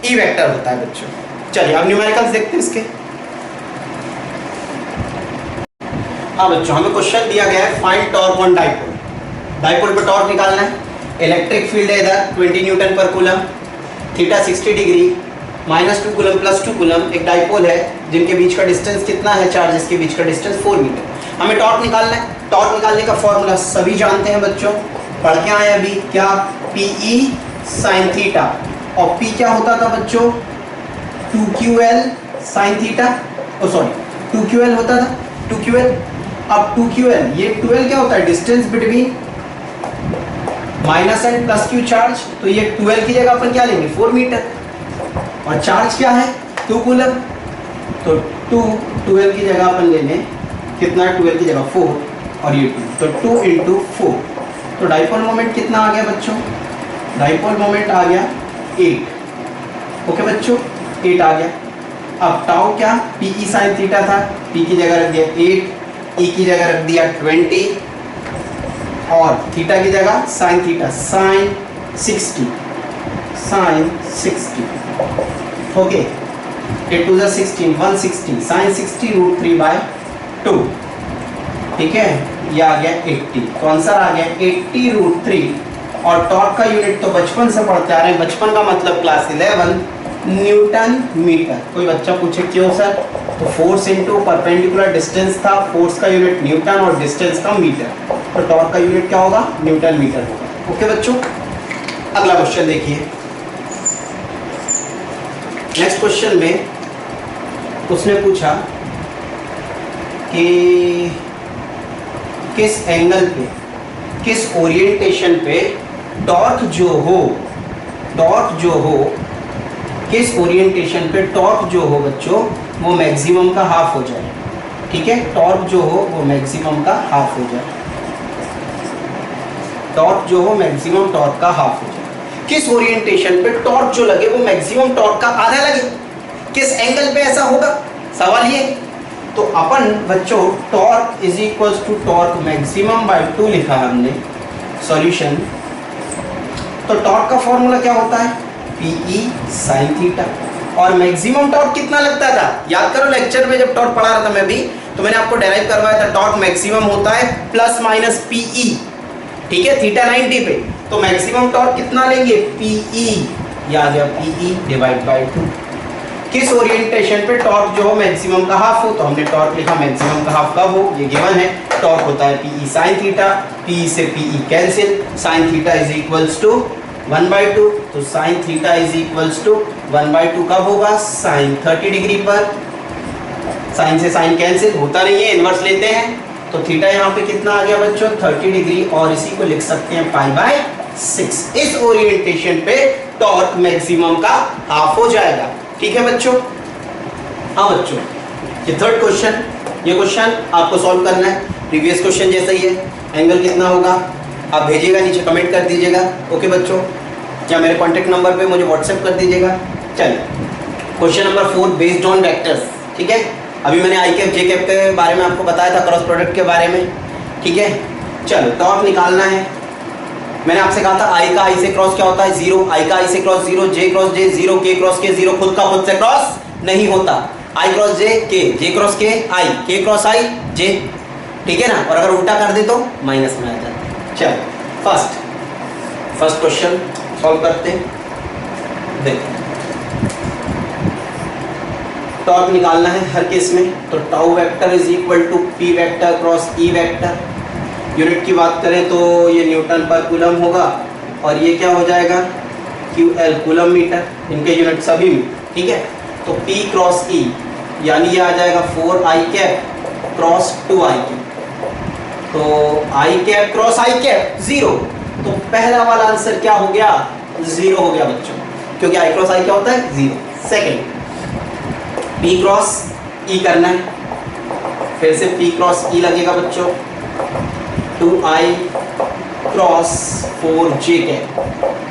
E vector होता है बच्चों। चलिए अब न्यूमेरिकल्स देखते हैं इसके। हाँ बच्चों, हमें क्वेश्चन दिया गया है find torque on dipole, dipole पे टॉर्क निकालना है। इलेक्ट्रिक फील्ड है इधर 20 न्यूटन पर coulomb, theta 60 degree, -2 coulomb +2 coulomb, एक डाइपोल है जिनके बीच का डिस्टेंस कितना है, चार्जेस के बीच का डिस्टेंस 4 मीटर। हमें टॉर्क निकालना है। टॉर्क निकालने का फॉर्मूला सभी जानते हैं बच्चों, पढ़ के आए अभी, क्या पीई साइन थीटा, और पी क्या होता था बच्चों 2QL sine theta, sorry 2QL होता था 2QL। अब 2QL, ये 2L क्या होता है distance between minus and plus Q charge, तो ये 12 की जगह अपन क्या लेंगे 4 मीटर, और चार्ज क्या है 2 कूलम, तो 12 की जगह अपन ले लें कितना, 12 की जगह 4 और ये 2, तो 2 × 4, तो डाइपोल मोमेंट कितना आ गया बच्चों, डाइपोल मोमेंट आ गया 8। ओके बच्चों 8 आ गया। अब टाउ क्या पीई साइन थीटा था, पी की जगह रख दिया 8, ई की जगह रख दिया 20, और थीटा की जगह sine theta sine 60, sine 60। Okay 8 2 16, 160, sine 60 √3/2, ठीक है, ये आ गया 80, तो आंसर आ गया 80 √3। और टॉर्क का यूनिट तो बचपन से पढ़ते आ रहे हैं, बचपन का मतलब क्लास 11 न्यूटन मीटर। कोई बच्चा पूछे क्यों सर, तो फोर्स इनटू परपेंडिकुलर डिस्टेंस था, फोर्स का यूनिट न्यूटन और डिस्टेंस का मीटर, तो टॉर्क का यूनिट क्या होगा न्यूटन मीटर होगा। ओके बच्चों, अगला क्वेश्चन देखिए। नेक्स्ट क्वेश्चन में उसने पूछा कि किस एंगल पे, किस ओरिएंटेशन पे टॉर्क जो हो, किस ओरिएंटेशन पे टॉर्क जो हो बच्चों वो मैक्सिमम का हाफ हो जाए, ठीक है, टॉर्क जो हो वो मैक्सिमम का हाफ हो जाए, टॉर्क जो हो मैक्सिमम टॉर्क का हाफ हो जाए। किस ओरिएंटेशन पे टॉर्क जो लगे वो मैक्सिमम टॉर्क का आधा लगे, किस एंगल पे ऐसा होगा, सवाल ये। तो अपन बच्चों torque is equals to torque maximum by 2 लिखा है हमने, सॉल्यूशन। तो टॉर्क का फॉर्मूला क्या होता है पीई साइन थीटा, और मैक्सिमम टॉर्क कितना लगता था, याद करो लेक्चर में जब टॉर्क पढ़ा रहा था मैं भी, तो मैंने आपको डेराइव करवाया था टॉर्क मैक्सिमम होता है ± पीई, ठीक है, थीटा 90 पे, तो मैक्सिमम टॉर्क कितना लेंगे पीई, ये आ गया पीई डिवाइड बाय 2। किस ओरिएंटेशन पे टॉर्क जो हो मैक्सिमम का हाफ हो, तो हमने टॉर्क लिखा मैक्सिमम का हाफ कब हो, ये गिवन है, टॉर्क होता है पीई साइन थीटा, पी से P E cancel, sine theta is equals to 1/2, तो sine theta is equals to 1/2 कब होगा साइन 30 डिग्री पर, साइन से साइन कैंसिल होता नहीं है, इनवर्स लेते हैं, तो थीटा यहाँ पे कितना आ गया बच्चों 30 डिग्री, और इसी को लिख सकते हैं π/6। इस ओरिएंटेशन पे टॉर्क मैक्सिमम का हाफ हो जाएगा, ठीक है बच्चों। हाँ बच्चों, ये थर्ड क्वेश्चन, ये क्वेश्चन आपको सॉल्व करना है, प्रीवियस क्वेश्चन जैसा ही है। एंगल कितना होगा आप भेजिएगा, नीचे कमेंट कर दीजिएगा, ओके बच्चों, या मेरे कॉन्टेक्ट नंबर पे मुझे व्हाट्सएप कर दीजिएगा। चलिए question number 4 based on vectors, ठीक है, अभी मैंने आई कैप जे कैप के बारे में आपको बताया था, क्रॉस प्रोडक्ट के बारे में, ठीक है। चलो टॉर्क निकालना है, मैंने आपसे कहा था आई का आई से क्रॉस क्या होता है 0, आई का आई से क्रॉस 0, जे क्रॉस जे 0, के क्रॉस के 0, खुद का खुद से क्रॉस नहीं होता, आई क्रॉस जे के, जे क्रॉस के आई, के क्रॉस आई जे, ठीक है ना, और अगर उल्टा कर दे तो माइनस में आ जाता है। चलो फर्स्ट क्वेश्चन सॉल्व करते हैं, देखो टॉर्क निकालना है हर केस में, तो tau vector is equal to P vector cross E vector, unit की बात करें तो ये न्यूटन पर कूलम होगा, और ये क्या हो जाएगा QL कूलम मीटर, इनके यूनिट सभी में, ठीक है। तो P क्रॉस E यानी ये आ जाएगा 4i cap cross 2i cap, तो i cap cross i cap 0, तो पहला वाला आंसर क्या हो गया 0 हो गया बच्चों, क्योंकि i क्रॉस i क्या होता है 0। सेकंड P क्रॉस E करना है, फिर से P क्रॉस E लगेगा बच्चों, 2i क्रॉस 4j कैप,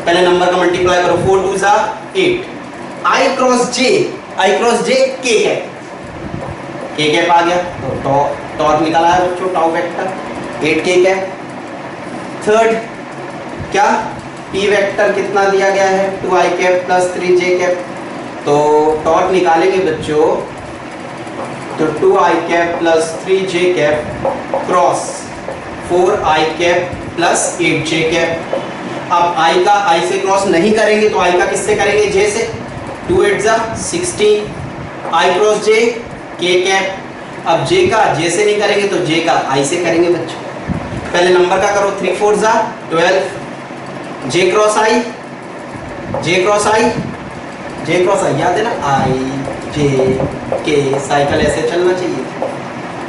पहले नंबर का मल्टीप्लाई करो, 4 2 जा 8, i cross j k cap आ गया, तो टॉर्क निकला है बच्चों, tau vector 8k cap. Third क्या, p वेक्टर कितना दिया गया है, 2i cap plus 3j cap, तो टॉर्क निकालेंगे बच्चों, तो 2i cap plus 3j cap cross 4i cap plus 8j cap. अब i का i से क्रॉस नहीं करेंगे तो i का किससे करेंगे, j से, 2 8 जा 16, i cross j k cap. अब j का j से नहीं करेंगे तो j का i से करेंगे बच्चों, पहले नंबर का करो, 3 4 जा 12, j क्रॉस i याद है ना, i j k, साइकिल ऐसे चलना चाहिए,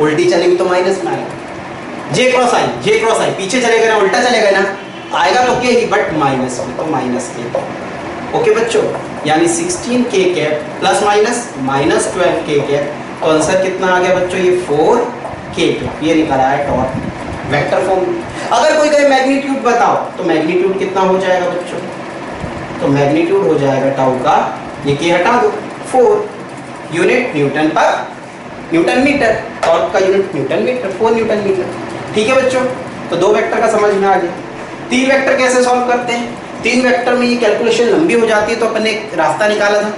उल्टी चलेंगे तो माइनस में आएगा, j क्रॉस i पीछे चलेगा ना, उल्टा चलेगा ना, आएगा तो k ही, बट माइनस में, तो माइनस k। ओके बच्चों, यानी 16k cap plus minus 12k cap, तो आंसर कितना आ गया बच्चों, ये 4k कैप, ये निकला है टॉर्क वेक्टर फॉर्म। अगर कोई कहे मैग्नीट्यूड बताओ, तो मैग्नीट्यूड कितना हो जाएगा बच्चों, तो मैग्नीट्यूड हो जाएगा टाउ का, ये k हटा दो, 4 यूनिट न्यूटन पर न्यूटन मीटर, टॉर्क का unit newton metre, 4 newton metre. ठीक है बच्चों, तो 2 वेक्टर का समझ में आ गया। 3 वेक्टर कैसे सॉल्व करते हैं, 3 वेक्टर में ये कैलकुलेशन लंबी हो जाती है, तो अपन ने एक रास्ता निकाला था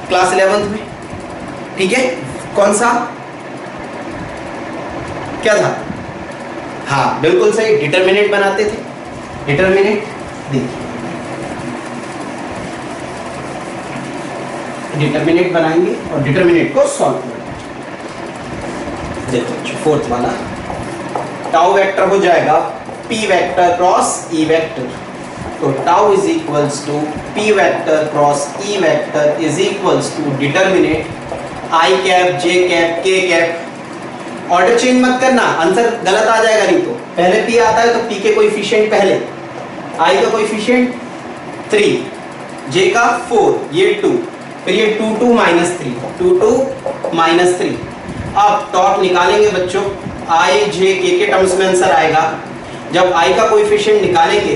क्लास 11th में, ठीक है, कौन सा, क्या था, हाँ बिल्कुल सही, डिटरमिनेंट बनाते थे, डिटरमिनेंट, देखिए डिटरमिनेंट बनाएंगे और डिटरमिनेंट को सॉल्व करेंगे। देखो 4th वाला, टाउ वेक्टर हो जाएगा p vector cross e vector, तो tau is equals to p vector cross e vector is equals to determinant i cap j cap k cap. Order change मत करना, answer गलत आ जाएगा, नहीं तो पहले p आता है तो p के कोएफिशिएंट पहले, i का कोएफिशिएंट 3, j का 4, ये 2, फिर ये 2 2 माइनस 3, अब टॉर्क निकालेंगे बच्चों, i j k के टर्म्स में आंसर आएगा। जब i का कोएफिशिएंट निकालेंगे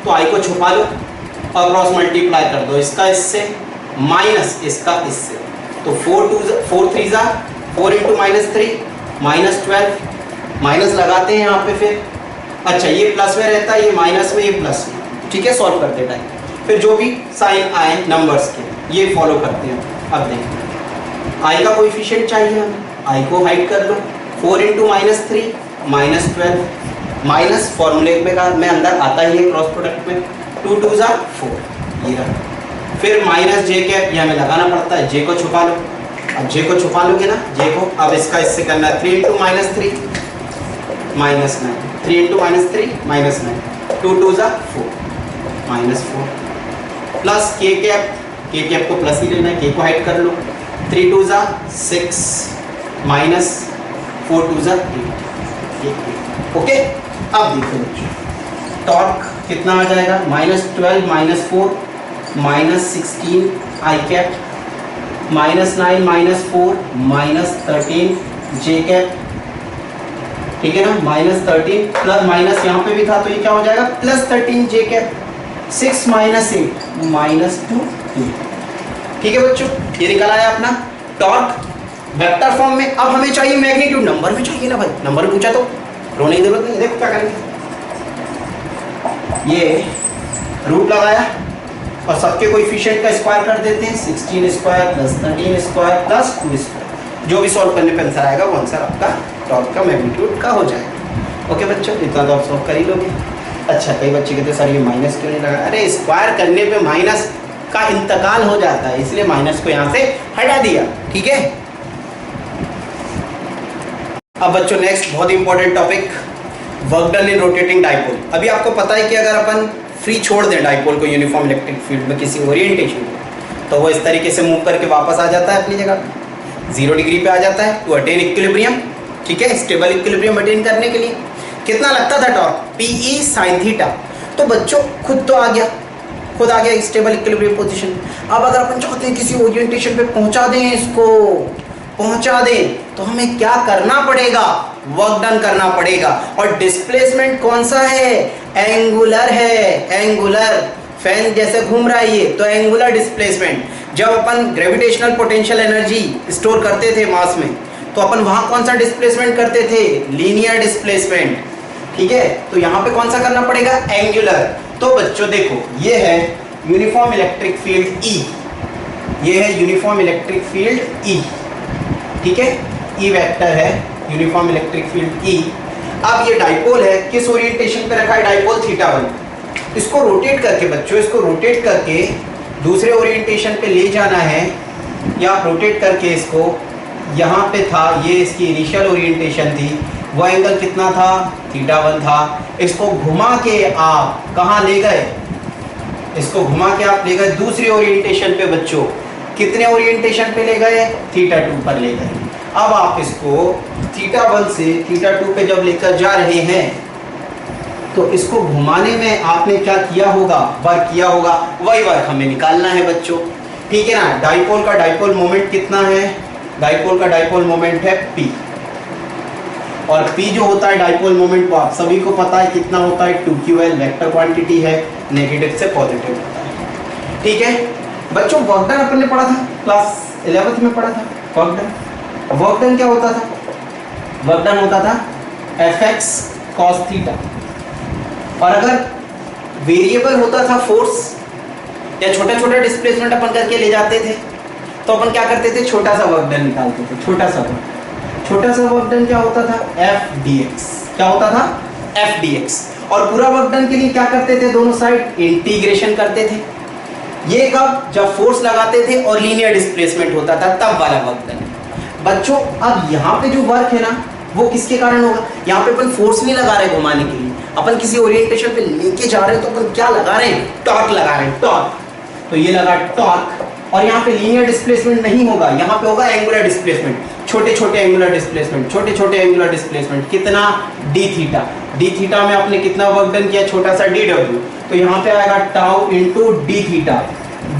तो i को छुपा लो और क्रॉस मल्टीप्लाई कर दो, इसका इससे माइनस इसका इससे, तो 4 3 जा 4 इंटू माइनस 3 माइनस 12, माइनस लगाते हैं यहाँ पे, फिर अच्छा ये प्लस में रहता है, ये माइनस में, ये प्लस में, ठीक है, सॉल्व करते टाइम, फिर जो भी साइन आए नंबर्स के ये फॉलो करते हैं। अब देखते i का कोएफिशिएंट चाहिए हमें, i को हाइड कर लो, 4 इंटू माइनस 3 माइनस 12, माइनस फॉर्मूले में अंदर आता ही है क्रॉस प्रोडक्ट में, 2 2 जा 4, ये रहा, फिर माइनस j कैप, ये हमें लगाना पड़ता है, j को छुपा लो, अब j को छुपा लोगे ना, j को, अब इसका इससे करना है, 3 into minus 3 minus 9, 3 into minus 3 minus 9, 2 2 जा 4 माइनस 4, प्लस k कैप को प्लस ही लेना है, k को हाइड कर लो, 3 2 जा 6 माइनस 4 2 जा 8, ओके। अब देखो बच्चों, टॉर्क कितना आ जाएगा, -12 minus 4 minus 16 i cap, minus 9 minus 4 minus 13 j cap, ठीक है ना, माइनस 13 प्लस माइनस यहाँ पे भी था तो ये क्या हो जाएगा, plus 13 j cap, 6 minus 8 minus 2, ठीक है बच्चों, ये निकल आया अपना टॉर्क वेक्टर फॉर्म में। अब हमें चाहिए मैग्नीट्यूड, नंबर भी चाहिए ना भाई, नंबर पूछा तो रोने की जरूरत नहीं। देखो क्या करेंगे, ये रूट लगाया और सबके कोएफिशिएंट का स्क्वायर कर देते हैं, 16 square plus 13 square plus 2 square, जो भी सॉल्व करने पे आंसर आएगा वो आंसर आपका टॉर्क का मैग्नीट्यूड का हो जाएगा। ओके बच्चों, इतना तो आप सॉल्व कर ही लोगे। अच्छा, कई बच्चे कहते हैं सर ये माइनस क्यों नहीं लगा, अरे स्क्वायर करने पे माइनस का इंतकाल हो जाता है, इसलिए माइनस को यहाँ से हटा दिया, ठीक है। अब बच्चों नेक्स्ट बहुत important topic, work done in rotating dipole. अभी आपको पता है कि अगर अपन फ्री छोड़ दें डाइपोल को यूनिफॉर्म इलेक्ट्रिक फील्ड में किसी ओरिएंटेशन में, तो वो इस तरीके से मूव करके वापस आ जाता है अपनी जगह, 0 डिग्री पे आ जाता है टू अटेन इक्विलिब्रियम, ठीक है, स्टेबल इक्विलिब्रियम अटेन करने के लिए। कितना लगता था टॉर्क, PE sin थीटा, तो बच्चों खुद तो आ गया खुद आ गया स्टेबल इक्विलिब्रियम पोजीशन। अब अगर अपन चाहते हैं किसी ओरिएंटेशन पे पहुंचा दें, इसको पहुंचा दें, तो हमें क्या करना पड़ेगा, वर्क डन करना पड़ेगा। और डिस्प्लेसमेंट कौन सा है, एंगुलर है, एंगुलर, फैन जैसे घूम रहा है ये, तो एंगुलर डिस्प्लेसमेंट। जब अपन ग्रेविटेशनल पोटेंशियल एनर्जी स्टोर करते थे मास में, तो अपन वहां कौन सा डिस्प्लेसमेंट करते थे, लीनियर डिस्प्लेसमेंट, ठीक है। तो यहाँ पे कौन सा करना पड़ेगा, एंगुलर। तो बच्चों देखो, ये है यूनिफॉर्म इलेक्ट्रिक फील्ड ई, ये है यूनिफॉर्म इलेक्ट्रिक फील्ड ई, ठीक है, ई वेक्टर है यूनिफॉर्म इलेक्ट्रिक फील्ड ई। अब ये डाइपोल है, किस ओरिएंटेशन पे रखा है डाइपोल, θ1। इसको रोटेट करके बच्चों, इसको रोटेट करके दूसरे ओरिएंटेशन पे ले जाना है, या रोटेट करके इसको यहाँ पे था, ये इसकी इनिशियल ओरिएंटेशन थी, वो एंगल कितना था, θ1 था। इसको घुमा के आप कहाँ ले गए, इसको घुमा के आप ले गए दूसरी ओरिएंटेशन पे बच्चों, कितने ओरिएंटेशन पे ले गए, θ2 पर ले गए। अब आप इसको θ1 से θ2 पे जब लेकर जा रहे हैं, तो इसको घुमाने में आपने क्या किया होगा, वर्क किया होगा, वही वर्क हमें निकालना है बच्चों, ठीक है ना। डाइपोल का डाइपोल मोमेंट कितना है, डाइपोल का डाइपोल मोमेंट है P, और P जो होता है डाइपोल मोमेंट, वो आप सभी को पता है कितना होता है, 2ql, वेक्टर क्वांटिटी है, नेगेटिव से पॉजिटिव होता है, ठीक है बच्चों। वर्क डन अपन ने पढ़ा था, क्लास 11th में पढ़ा था वर्क डन। वर्क डन क्या होता था, वर्क डन होता था fx cos थीटा, और अगर वेरिएबल होता था फोर्स, या छोटा छोटा डिस्प्लेसमेंट अपन करके ले जाते थे, तो अपन क्या करते थे, छोटा सा वर्क डन निकालते थे, छोटा सा वर्क डन क्या होता था, एफ डी एक्स, क्या होता था, एफ डी एक्स। और पूरा वर्क डन के लिए क्या करते थे, दोनों साइड इंटीग्रेशन करते थे। ये कब, जब फोर्स लगाते थे और लीनियर डिस्प्लेसमेंट होता था, तब वाला वर्क डन। बच्चों अब यहाँ पे जो वर्क है ना, वो किसके कारण होगा, यहाँ पे अपन फोर्स नहीं लगा रहे घुमाने के लिए, अपन किसी ओरिएंटेशन पे लेके जा रहे हैं, तो अपन क्या लगा रहे हैं, टॉर्क लगा रहे हैं, टॉर्क। तो ये लगा टॉर्क, और यहाँ पे लीनियर डिस्प्लेसमेंट नहीं होगा, यहाँ पे होगा एंगुलर डिस्प्लेसमेंट, छोटे छोटे एंगुलर डिस्प्लेसमेंट, छोटे छोटे एंगुलर डिस्प्लेसमेंट, कितना, डी थीटा। डी थीटा में आपने कितना वर्क डन किया, छोटा सा डी डब्ल्यू, तो यहाँ पे आएगा tau into D theta,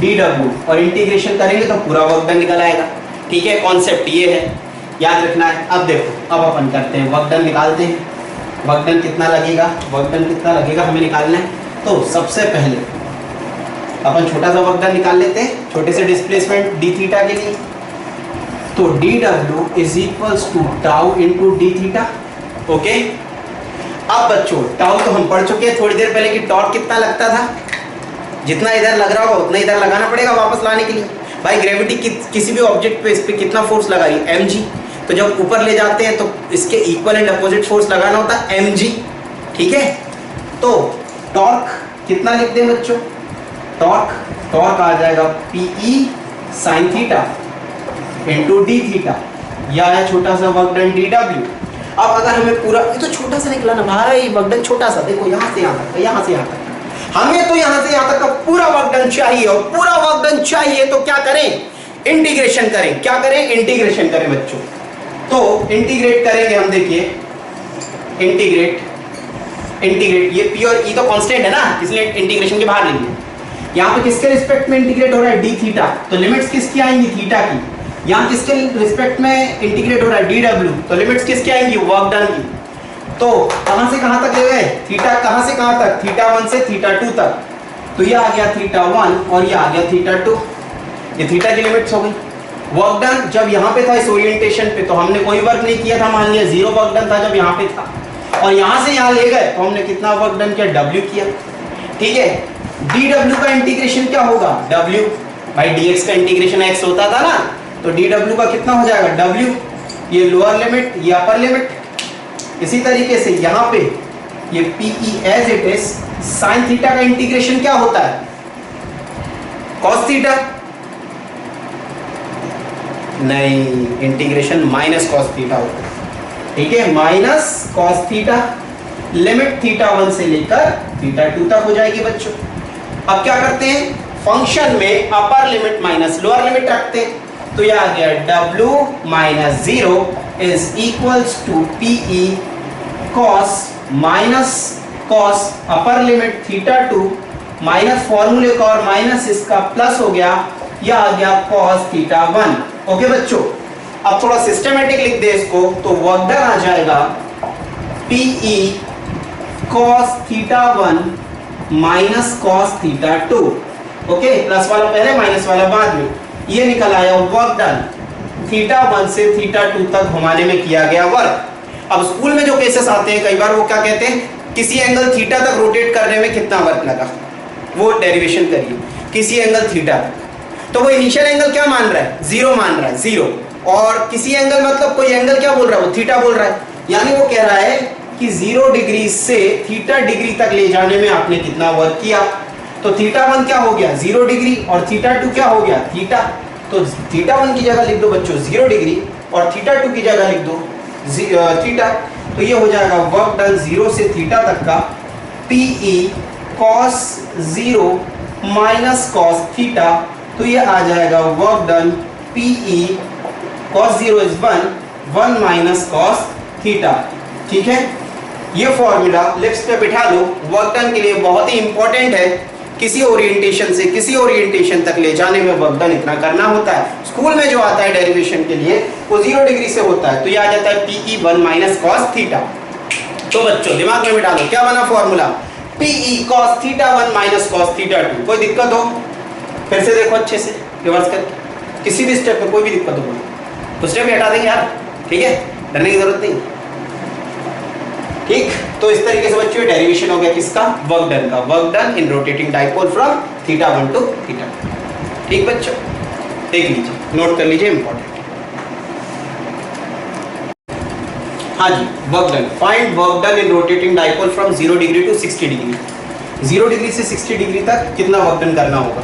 D W, और इंटीग्रेशन करेंगे तो पूरा वर्क डन निकल आएगा, ठीक है। कॉन्सेप्ट ये है, याद रखना है। अब देखो, अब अपन करते हैं वर्क डन, निकालते हैं वर्क डन कितना लगेगा, वर्क डन कितना लगेगा हमें निकालना है। तो सबसे पहले अपन छोटा सा वर्क डन निकाल लेते हैं, छोटे से डिस्प्लेसमेंट डी थीटा के लिए। तो D W is equals to tau into D theta, okay. अब बच्चों टाउ तो हम पढ़ चुके हैं थोड़ी देर पहले कि टॉर्क कितना लगता था, जितना इधर लग रहा होगा उतना इधर लगाना पड़ेगा वापस लाने के लिए। भाई ग्रेविटी किसी भी ऑब्जेक्ट पे इस पे कितना फोर्स लगाई, mg, तो जब ऊपर ले जाते हैं तो इसके इक्वल एंड अपोजिट फोर्स लगाना होता है mg, ठीक है। तो टॉर्क कितना लिखते हैं बच्चों, टॉर्क आ जाएगा PE sin theta into D theta, या है छोटा सा वर्क डन dw। अब अगर हमें पूरा, ये तो छोटा सा निकला ना भाई, वर्क डन छोटा सा, देखो यहाँ से यहाँ तक, यहाँ से यहाँ तक, हमें तो यहाँ से यहाँ तक का पूरा वर्क डन चाहिए, और पूरा वर्क डन चाहिए तो क्या करें, इंटीग्रेशन करें। क्या करें, इंटीग्रेशन करें बच्चों। तो इंटीग्रेट करेंगे हम, देखिए इंटीग्रेट, ये P और E तो कांस्टेंट है ना, इसलिए इंटीग्रेशन के बाहर लेंगे। यहाँ पे किसके रिस्पेक्ट में इंटीग्रेट हो रहा है, डी थीटा, तो लिमिट्स किसकी आएंगी, थीटा की। यहाँ किसके रिस्पेक्ट में इंटीग्रेट हो रहा है, डी डब्ल्यू, तो लिमिट्स किसकी आएंगी, वर्क डन की। तो कहां से कहां तक ले गए, थीटा कहां से कहां तक, θ1 से θ2 तक, तो ये आ गया θ1 और ये आ गया θ2, ये थीटा की लिमिट्स हो गई। वर्क डन जब यहाँ पे था इस ओरिएंटेशन पे, तो हमने कोई वर्क नहीं किया था, मान लिया 0 वर्क डन था जब यहाँ पे था, और यहाँ से यहाँ ले गए तो हमने कितना वर्क डन किया, W किया, ठीक है। dw का इंटीग्रेशन क्या होगा, W, भाई dx का इंटीग्रेशन x होता था ना, तो dw का कितना हो जाएगा, W, ये लोअर लिमिट, ये अपर लिमिट। इसी तरीके से यहाँ पे ये PE as it is, sine theta का इंटीग्रेशन क्या होता है, कॉस थीटा, नहीं, इंटीग्रेशन माइनस कॉस थीटा होता है, ठीक है, माइनस कॉस थीटा, लिमिट θ1 से लेकर θ2 तक हो जाएगी बच्चों। अब क्या करते हैं, फंक्शन में upper limit minus lower limit रखते हैं, तो यह आ गया W minus 0 is equals to PE cos minus cos upper limit θ2 minus फॉर्मूले का और माइनस इसका प्लस हो गया, यह आ गया cos थीटा 1। ओके बच्चों, अब थोड़ा सिस्टमेटिक लिख दे इसको, तो वर्क डन आ जाएगा PE cos theta 1 minus cos theta 2। Okay, plus वाला पहले माइनस वाला बाद में, ये निकल आया वर्क डन थीटा 1 से थीटा 2 तक घुमाने में किया गया वर्क। अब स्कूल में जो केसेस आते हैं कई बार वो क्या कहते हैं, किसी एंगल थीटा तक रोटेट करने में कितना वर्क लगा, वो डेरिवेशन करिए किसी एंगल थीटा तक। तो वो इनिशियल एंगल क्या मान रहा है, जीरो मान रहा है, जीरो। और किसी एंगल मतलब कोई एंगल क्या बोल रहा है, वो थीटा बोल रहा है। यानी वो कह रहा है कि 0 डिग्री से थीटा डिग्री तक ले जाने में आपने कितना वर्क किया। तो थीटा 1 क्या हो गया 0 डिग्री और थीटा 2 क्या हो गया थीटा। तो थीटा 1 की जगह लिख दो बच्चों 0 डिग्री और थीटा 2 की जगह लिख दो थीटा। तो ये हो जाएगा वर्क डन 0 से थीटा तक का PE cos 0 minus cos theta. तो ये आ जाएगा work done PE cos 0 is 1 minus cos theta. ठीक है, ये फॉर्मूला लिप्स पे बिठा लो, वर्क डन के लिए बहुत ही इंपॉर्टेंट है। किसी ओरिएंटेशन से किसी ओरिएंटेशन तक ले जाने में वर्क डन इतना करना होता है। स्कूल में जो आता है डेरिवेशन के लिए वो 0 डिग्री से होता है, तो ये आ जाता है PE 1 माइनस cos थीटा। तो बच्चों दिमाग में बिठा लो, क्या बना formula, PE cos theta 1 minus cos theta 2। कोई दिक्कत हो फिर से देखो अच्छे से रिवर्स करके, किसी भी स्टेप में कोई भी दिक्कत हो तो स्टेप हटा देंगे यार, ठीक है, डरने की जरूरत नहीं। ठीक, तो इस तरीके से बच्चों डेरिवेशन हो गया किसका, वर्क डन का। Work done in rotating dipole from theta 1 to theta 2। ठीक बच्चों, देख लीजिए, नोट कर लीजिए, इंपॉर्टेंट। हाँ जी, work done, find work done in rotating dipole from 0 degree to 60 degree. 0 degree से 60 डिग्री तक कितना वर्क डन करना होगा,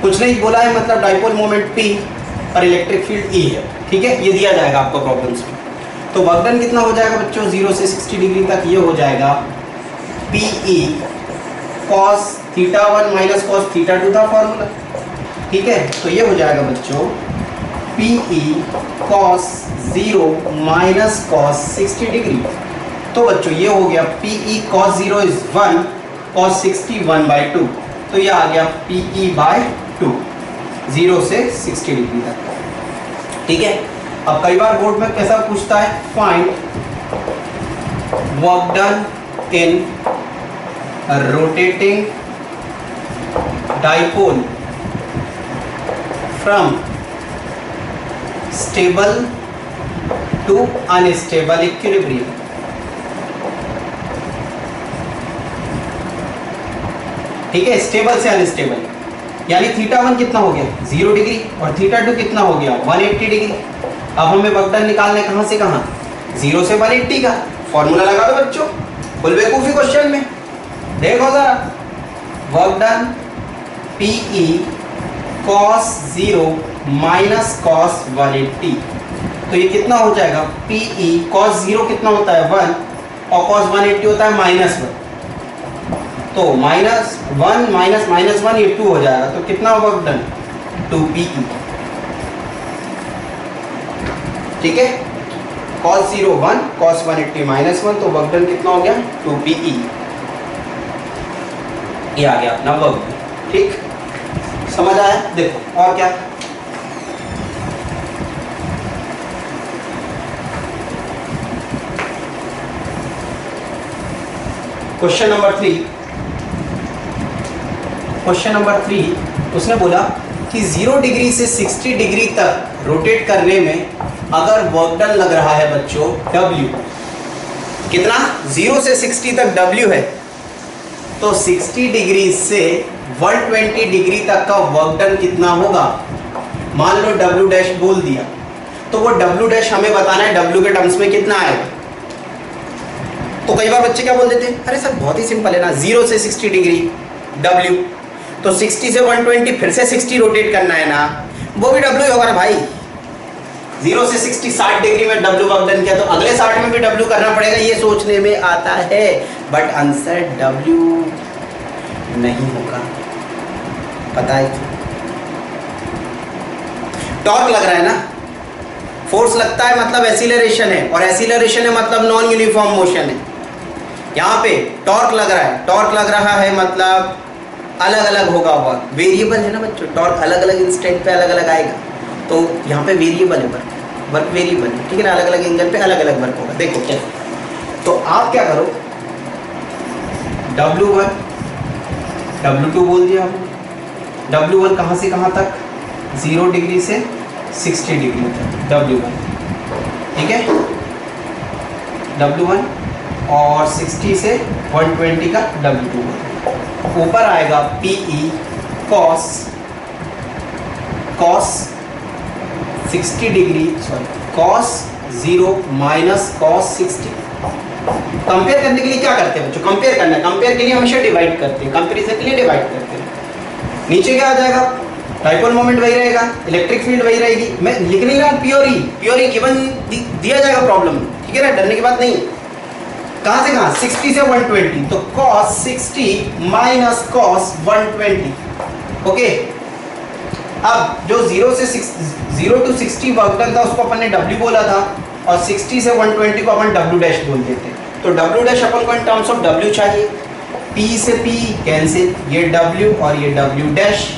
कुछ नहीं बोला है, मतलब डाइपोल मोमेंट P और इलेक्ट्रिक फील्ड E है। ठीक है, ये दिया जाएगा आपको प्रॉब्लम्स में। तो वर्क डन कितना हो जाएगा बच्चों 0 से 60 डिग्री तक, ये हो जाएगा PE cos theta 1 minus cos theta 2 था फॉर्मूला। ठीक है, तो ये हो जाएगा बच्चों PE cos 0 minus cos 60 degree. तो बच्चों ये हो गया PE cos 0 इज 1 cos 60 1/2। तो ये आ गया PE/2 0 से 60 डिग्री तक। ठीक है, अब कई बार बोर्ड में कैसा पूछता है, find work done in rotating dipole from stable to unstable equilibrium. ठीक है, स्टेबल से अनस्टेबल, यानी थीटा 1 कितना हो गया 0 डिग्री और थीटा 2 कितना हो गया 180 डिग्री। अब हमें वर्क डन निकालना है कहां से कहां, 0 से 180 का। फॉर्मूला लगा दो बच्चों, फुल बेवकूफी क्वेश्चन में देखो जरा, work done PE cos 0 minus cos 180। तो ये कितना हो जाएगा, PE cos 0 कितना होता है 1 और cos 180 होता है -1। तो -1 माइनस -1 ये 2 हो जाएगा। तो कितना वर्क डन 2PE। ठीक है, cos 0 1 cos 180 -1, तो वर्क डन कितना हो गया 2PE। ये आ गया अपना वर्क डन। ठीक, समझ आया। देखो और क्या, क्वेश्चन नंबर 3। क्वेश्चन नंबर 3 उसने बोला कि 0 डिग्री से 60 डिग्री तक रोटेट करने में अगर वर्क डन लग रहा है बच्चों W, कितना 0 से 60 तक W है, तो 60 डिग्री से 120 डिग्री तक का वर्क डन कितना होगा। मान लो W डैश बोल दिया, तो वो W डैश हमें बताना है W के टर्म्स में कितना आएगा। तो कई बार बच्चे क्या बोल देते हैं, अरे सर बहुत ही सिंपल है ना, 0 से 60 डिग्री W, तो 60 से 120 फिर से 60 रोटेट करना है ना, वो भी W होगा ना भाई। 0 से 60 डिग्री में W वर्क डन किया, तो अगले 60 में भी W करना पड़ेगा, ये सोचने में आता है, बट आंसर W नहीं होगा। पता है क्यों, टॉर्क लग रहा है ना, फोर्स लगता है मतलब एसिलरेशन है, और एसिलरेशन है मतलब नॉन यूनिफॉर्म मोशन है। यहाँ पे टॉर्क लग रहा है, टॉर्क लग रहा है मतलब अलग अलग होगा वर्क, वेरिएबल है ना बच्चों, टॉर्क अलग अलग इंस्टेंट पे अलग अलग आएगा, तो यहाँ पे वेरिएबल है वर्क वेरिएबल है, ठीक है ना, अलग अलग एंगल पे अलग अलग वर्क होगा। देखो क्या, तो आप क्या करो, W1 W2 बोल दिया हमने, W1 कहाँ से कहाँ तक, 0 डिग्री से 60 डिग्री तक W1, ठीक है, W1 और 60 से 120 का W2, ऊपर आएगा PE cos 60 degree, sorry cos 0 minus cos 60। Compare करने के लिए क्या करते हैं बच्चों, कंपेयर करना है, कंपेयर के लिए हमेशा डिवाइड करते हैं, कंपैरिजन के लिए डिवाइड करते हैं। नीचे क्या आ जाएगा, डाइपोल मोमेंट वही रहेगा, इलेक्ट्रिक फील्ड वही रहेगी, मैं लिख नहीं रहा हूँ प्योरी गिवन दिया जाएगा प्रॉब्लम, ठीक है ना, डरने की बात नहीं। कहाँ से कहाँ, 60 से 120, तो cos 60 माइनस cos 120, ओके। अब जो 0 to 60 वर्क डन था उसको अपन ने W बोला था, और 60 से 120 को अपन W डैश बोल देते हैं, तो W डैश अपन को इन टर्म्स ऑफ W चाहिए, P से P कैंसिल, ये W और ये W डैश,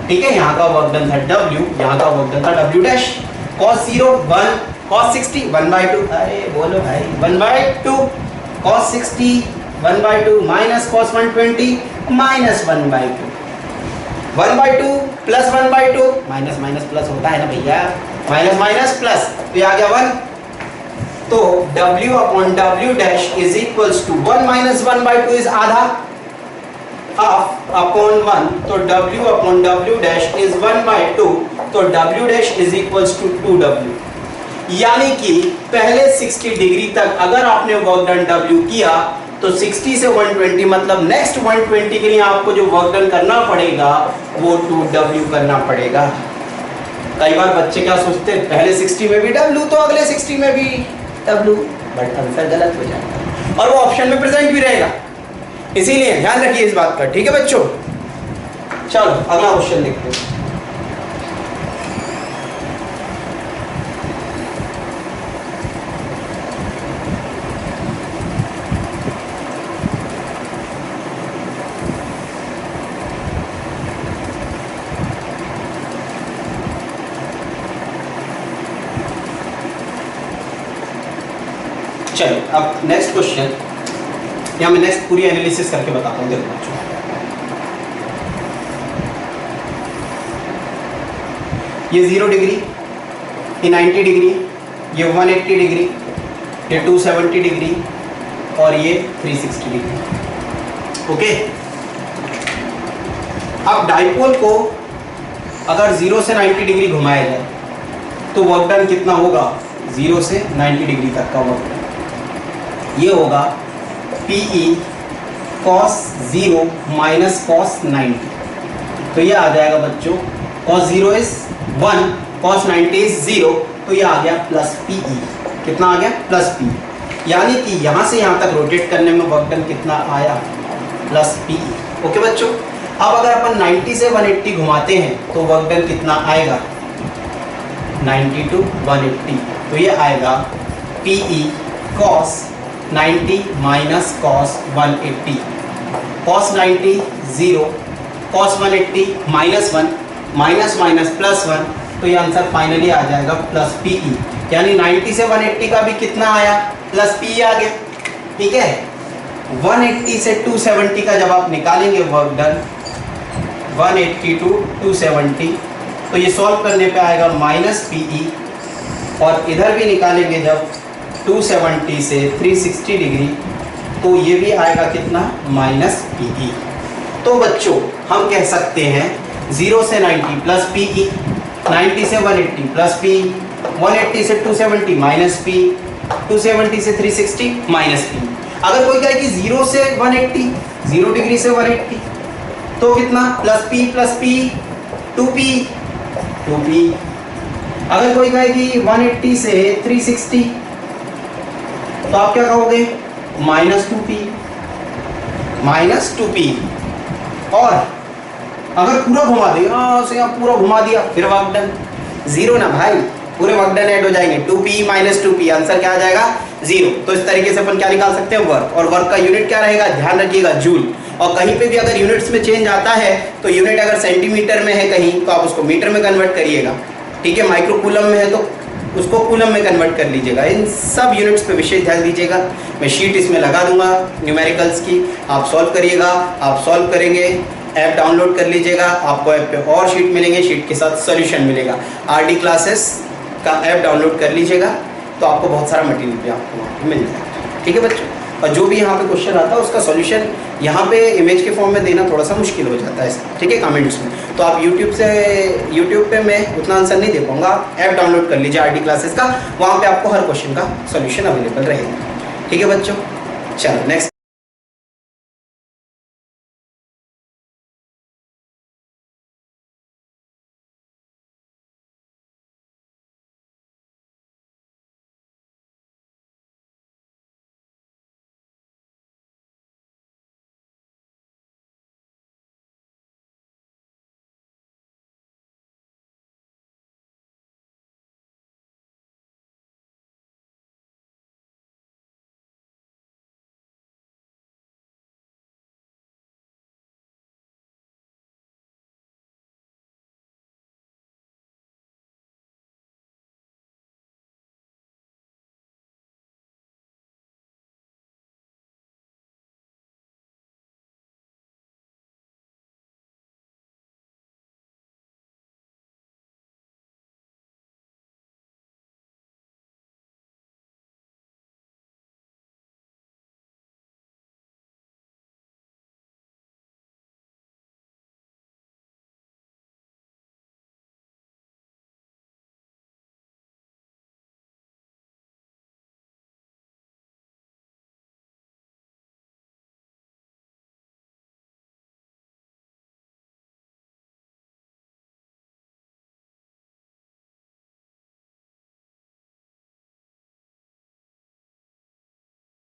ठीक है, यहाँ का वर्क डन था W, यहाँ का वर्क डन था W डैश, cos 0 1, cos 60 1/2, अरे बोलो भाई 1/2, cos 60 1/2 minus cos 120 minus 1/2, 1/2 plus 1/2, minus minus plus होता है ना भैया, माइनस माइनस प्लस, तो आ गया 1, तो W upon W dash is equals to 1 minus 1/2 is आधा, हाफ अपॉन 1, तो W upon W dash is 1/2, तो W dash is equals to 2W। यानी कि पहले 60 डिग्री तक अगर आपने वर्क डन W किया, तो 60 से 120 मतलब नेक्स्ट 120 के लिए आपको जो वर्क डन करना पड़ेगा वो 2W करना पड़ेगा। कई बार बच्चे क्या सोचते हैं, पहले 60 में भी W तो अगले 60 में भी W, बट आंसर गलत हो जाएगा और वो ऑप्शन में प्रेजेंट भी रहेगा, इसीलिए ध्यान रखिए इस बात का, ठीक है बच्चों। चलो अगला क्वेश्चन देखते हैं। चलिए अब नेक्स्ट क्वेश्चन, यहाँ मैं नेक्स्ट पूरी एनालिसिस करके बताता हूँ। देखो बच्चों, ये 0 डिग्री, ये 90 डिग्री, ये 180 डिग्री, ये 270 डिग्री और ये 360 डिग्री, ओके। अब डाइपोल को अगर 0 से 90 डिग्री घुमाया जाए तो वर्क डन कितना होगा, 0 से 90 डिग्री तक का वर्क डन, ये होगा PE cos 0 माइनस cos 90, तो ये आ जाएगा बच्चों, cos 0 इज 1, cos 90 इज 0, तो ये आ गया प्लस PE, कितना आ गया प्लस PE, यानी कि यहाँ से यहाँ तक रोटेट करने में वर्क डन कितना आया, प्लस PE, ओके बच्चों। अब अगर अपन 90 से 180 घुमाते हैं तो वर्क डन कितना आएगा, 90 to 180, तो ये आएगा PE cos 90 minus cos 180, cos 90 0, cos 180 minus 1, minus minus plus 1, तो ये आंसर फाइनली आ जाएगा प्लस PE, यानी 90 से 180 का भी कितना आया, प्लस PE आ गया, ठीक है। 180 से 270 का जब आप निकालेंगे वर्क डन, 180 to 270, तो ये सॉल्व करने पे आएगा माइनस PE, और इधर भी निकालेंगे जब 270 से 360 डिग्री, तो ये भी आएगा कितना, माइनस PE। तो बच्चों हम कह सकते हैं 0 से 90 प्लस PE, 90 से 180 प्लस PE, 180 से 270 माइनस PE, 270 से 360 माइनस PE। अगर कोई कहे कि 0 से 180, 0 डिग्री से 180, तो कितना, प्लस PE 2PE। अगर कोई कहे कि 180 से 360, तो आप क्या कहोगे, माइनस 2PE। और अगर पूरा घुमा दिया, से आप पूरा घुमा दिया, फिर वर्क डन 0 ना भाई, पूरे वर्क डन ऐड हो जाएंगे, 2PE माइनस 2PE, आंसर क्या आ जाएगा 0। तो इस तरीके से अपन क्या निकाल सकते हैं, वर्क, और वर्क का यूनिट क्या रहेगा, ध्यान रखिएगा जूल, और कहीं पे भी अगर यूनिट्स में चेंज आता है तो यूनिट अगर सेंटीमीटर में है कहीं तो आप उसको मीटर में कन्वर्ट करिएगा, ठीक है। माइक्रो कूलम में है तो उसको कूलम में कन्वर्ट कर लीजिएगा। इन सब यूनिट्स पे विशेष ध्यान दीजिएगा। मैं शीट इसमें लगा दूंगा न्यूमेरिकल्स की, आप सॉल्व करिएगा। आप सॉल्व करेंगे, ऐप डाउनलोड कर लीजिएगा, आपको ऐप पे और शीट मिलेंगे, शीट के साथ सोल्यूशन मिलेगा। आरडी क्लासेस का ऐप डाउनलोड कर लीजिएगा तो आपको बहुत सारा मटेरियल भी आपको वहाँ पे मिल जाएगा, ठीक है बच्चों। और जो भी यहाँ पे क्वेश्चन आता है उसका सॉल्यूशन यहाँ पे इमेज के फॉर्म में देना थोड़ा सा मुश्किल हो जाता है, ठीक है, कमेंट्स में। तो आप यूट्यूब पे मैं उतना आंसर नहीं दे पाऊँगा, ऐप डाउनलोड कर लीजिए आरडी क्लासेस का, वहाँ पे आपको हर क्वेश्चन का सॉल्यूशन अवेलेबल रहेगा, ठीक है बच्चों। चलो नेक्स्ट।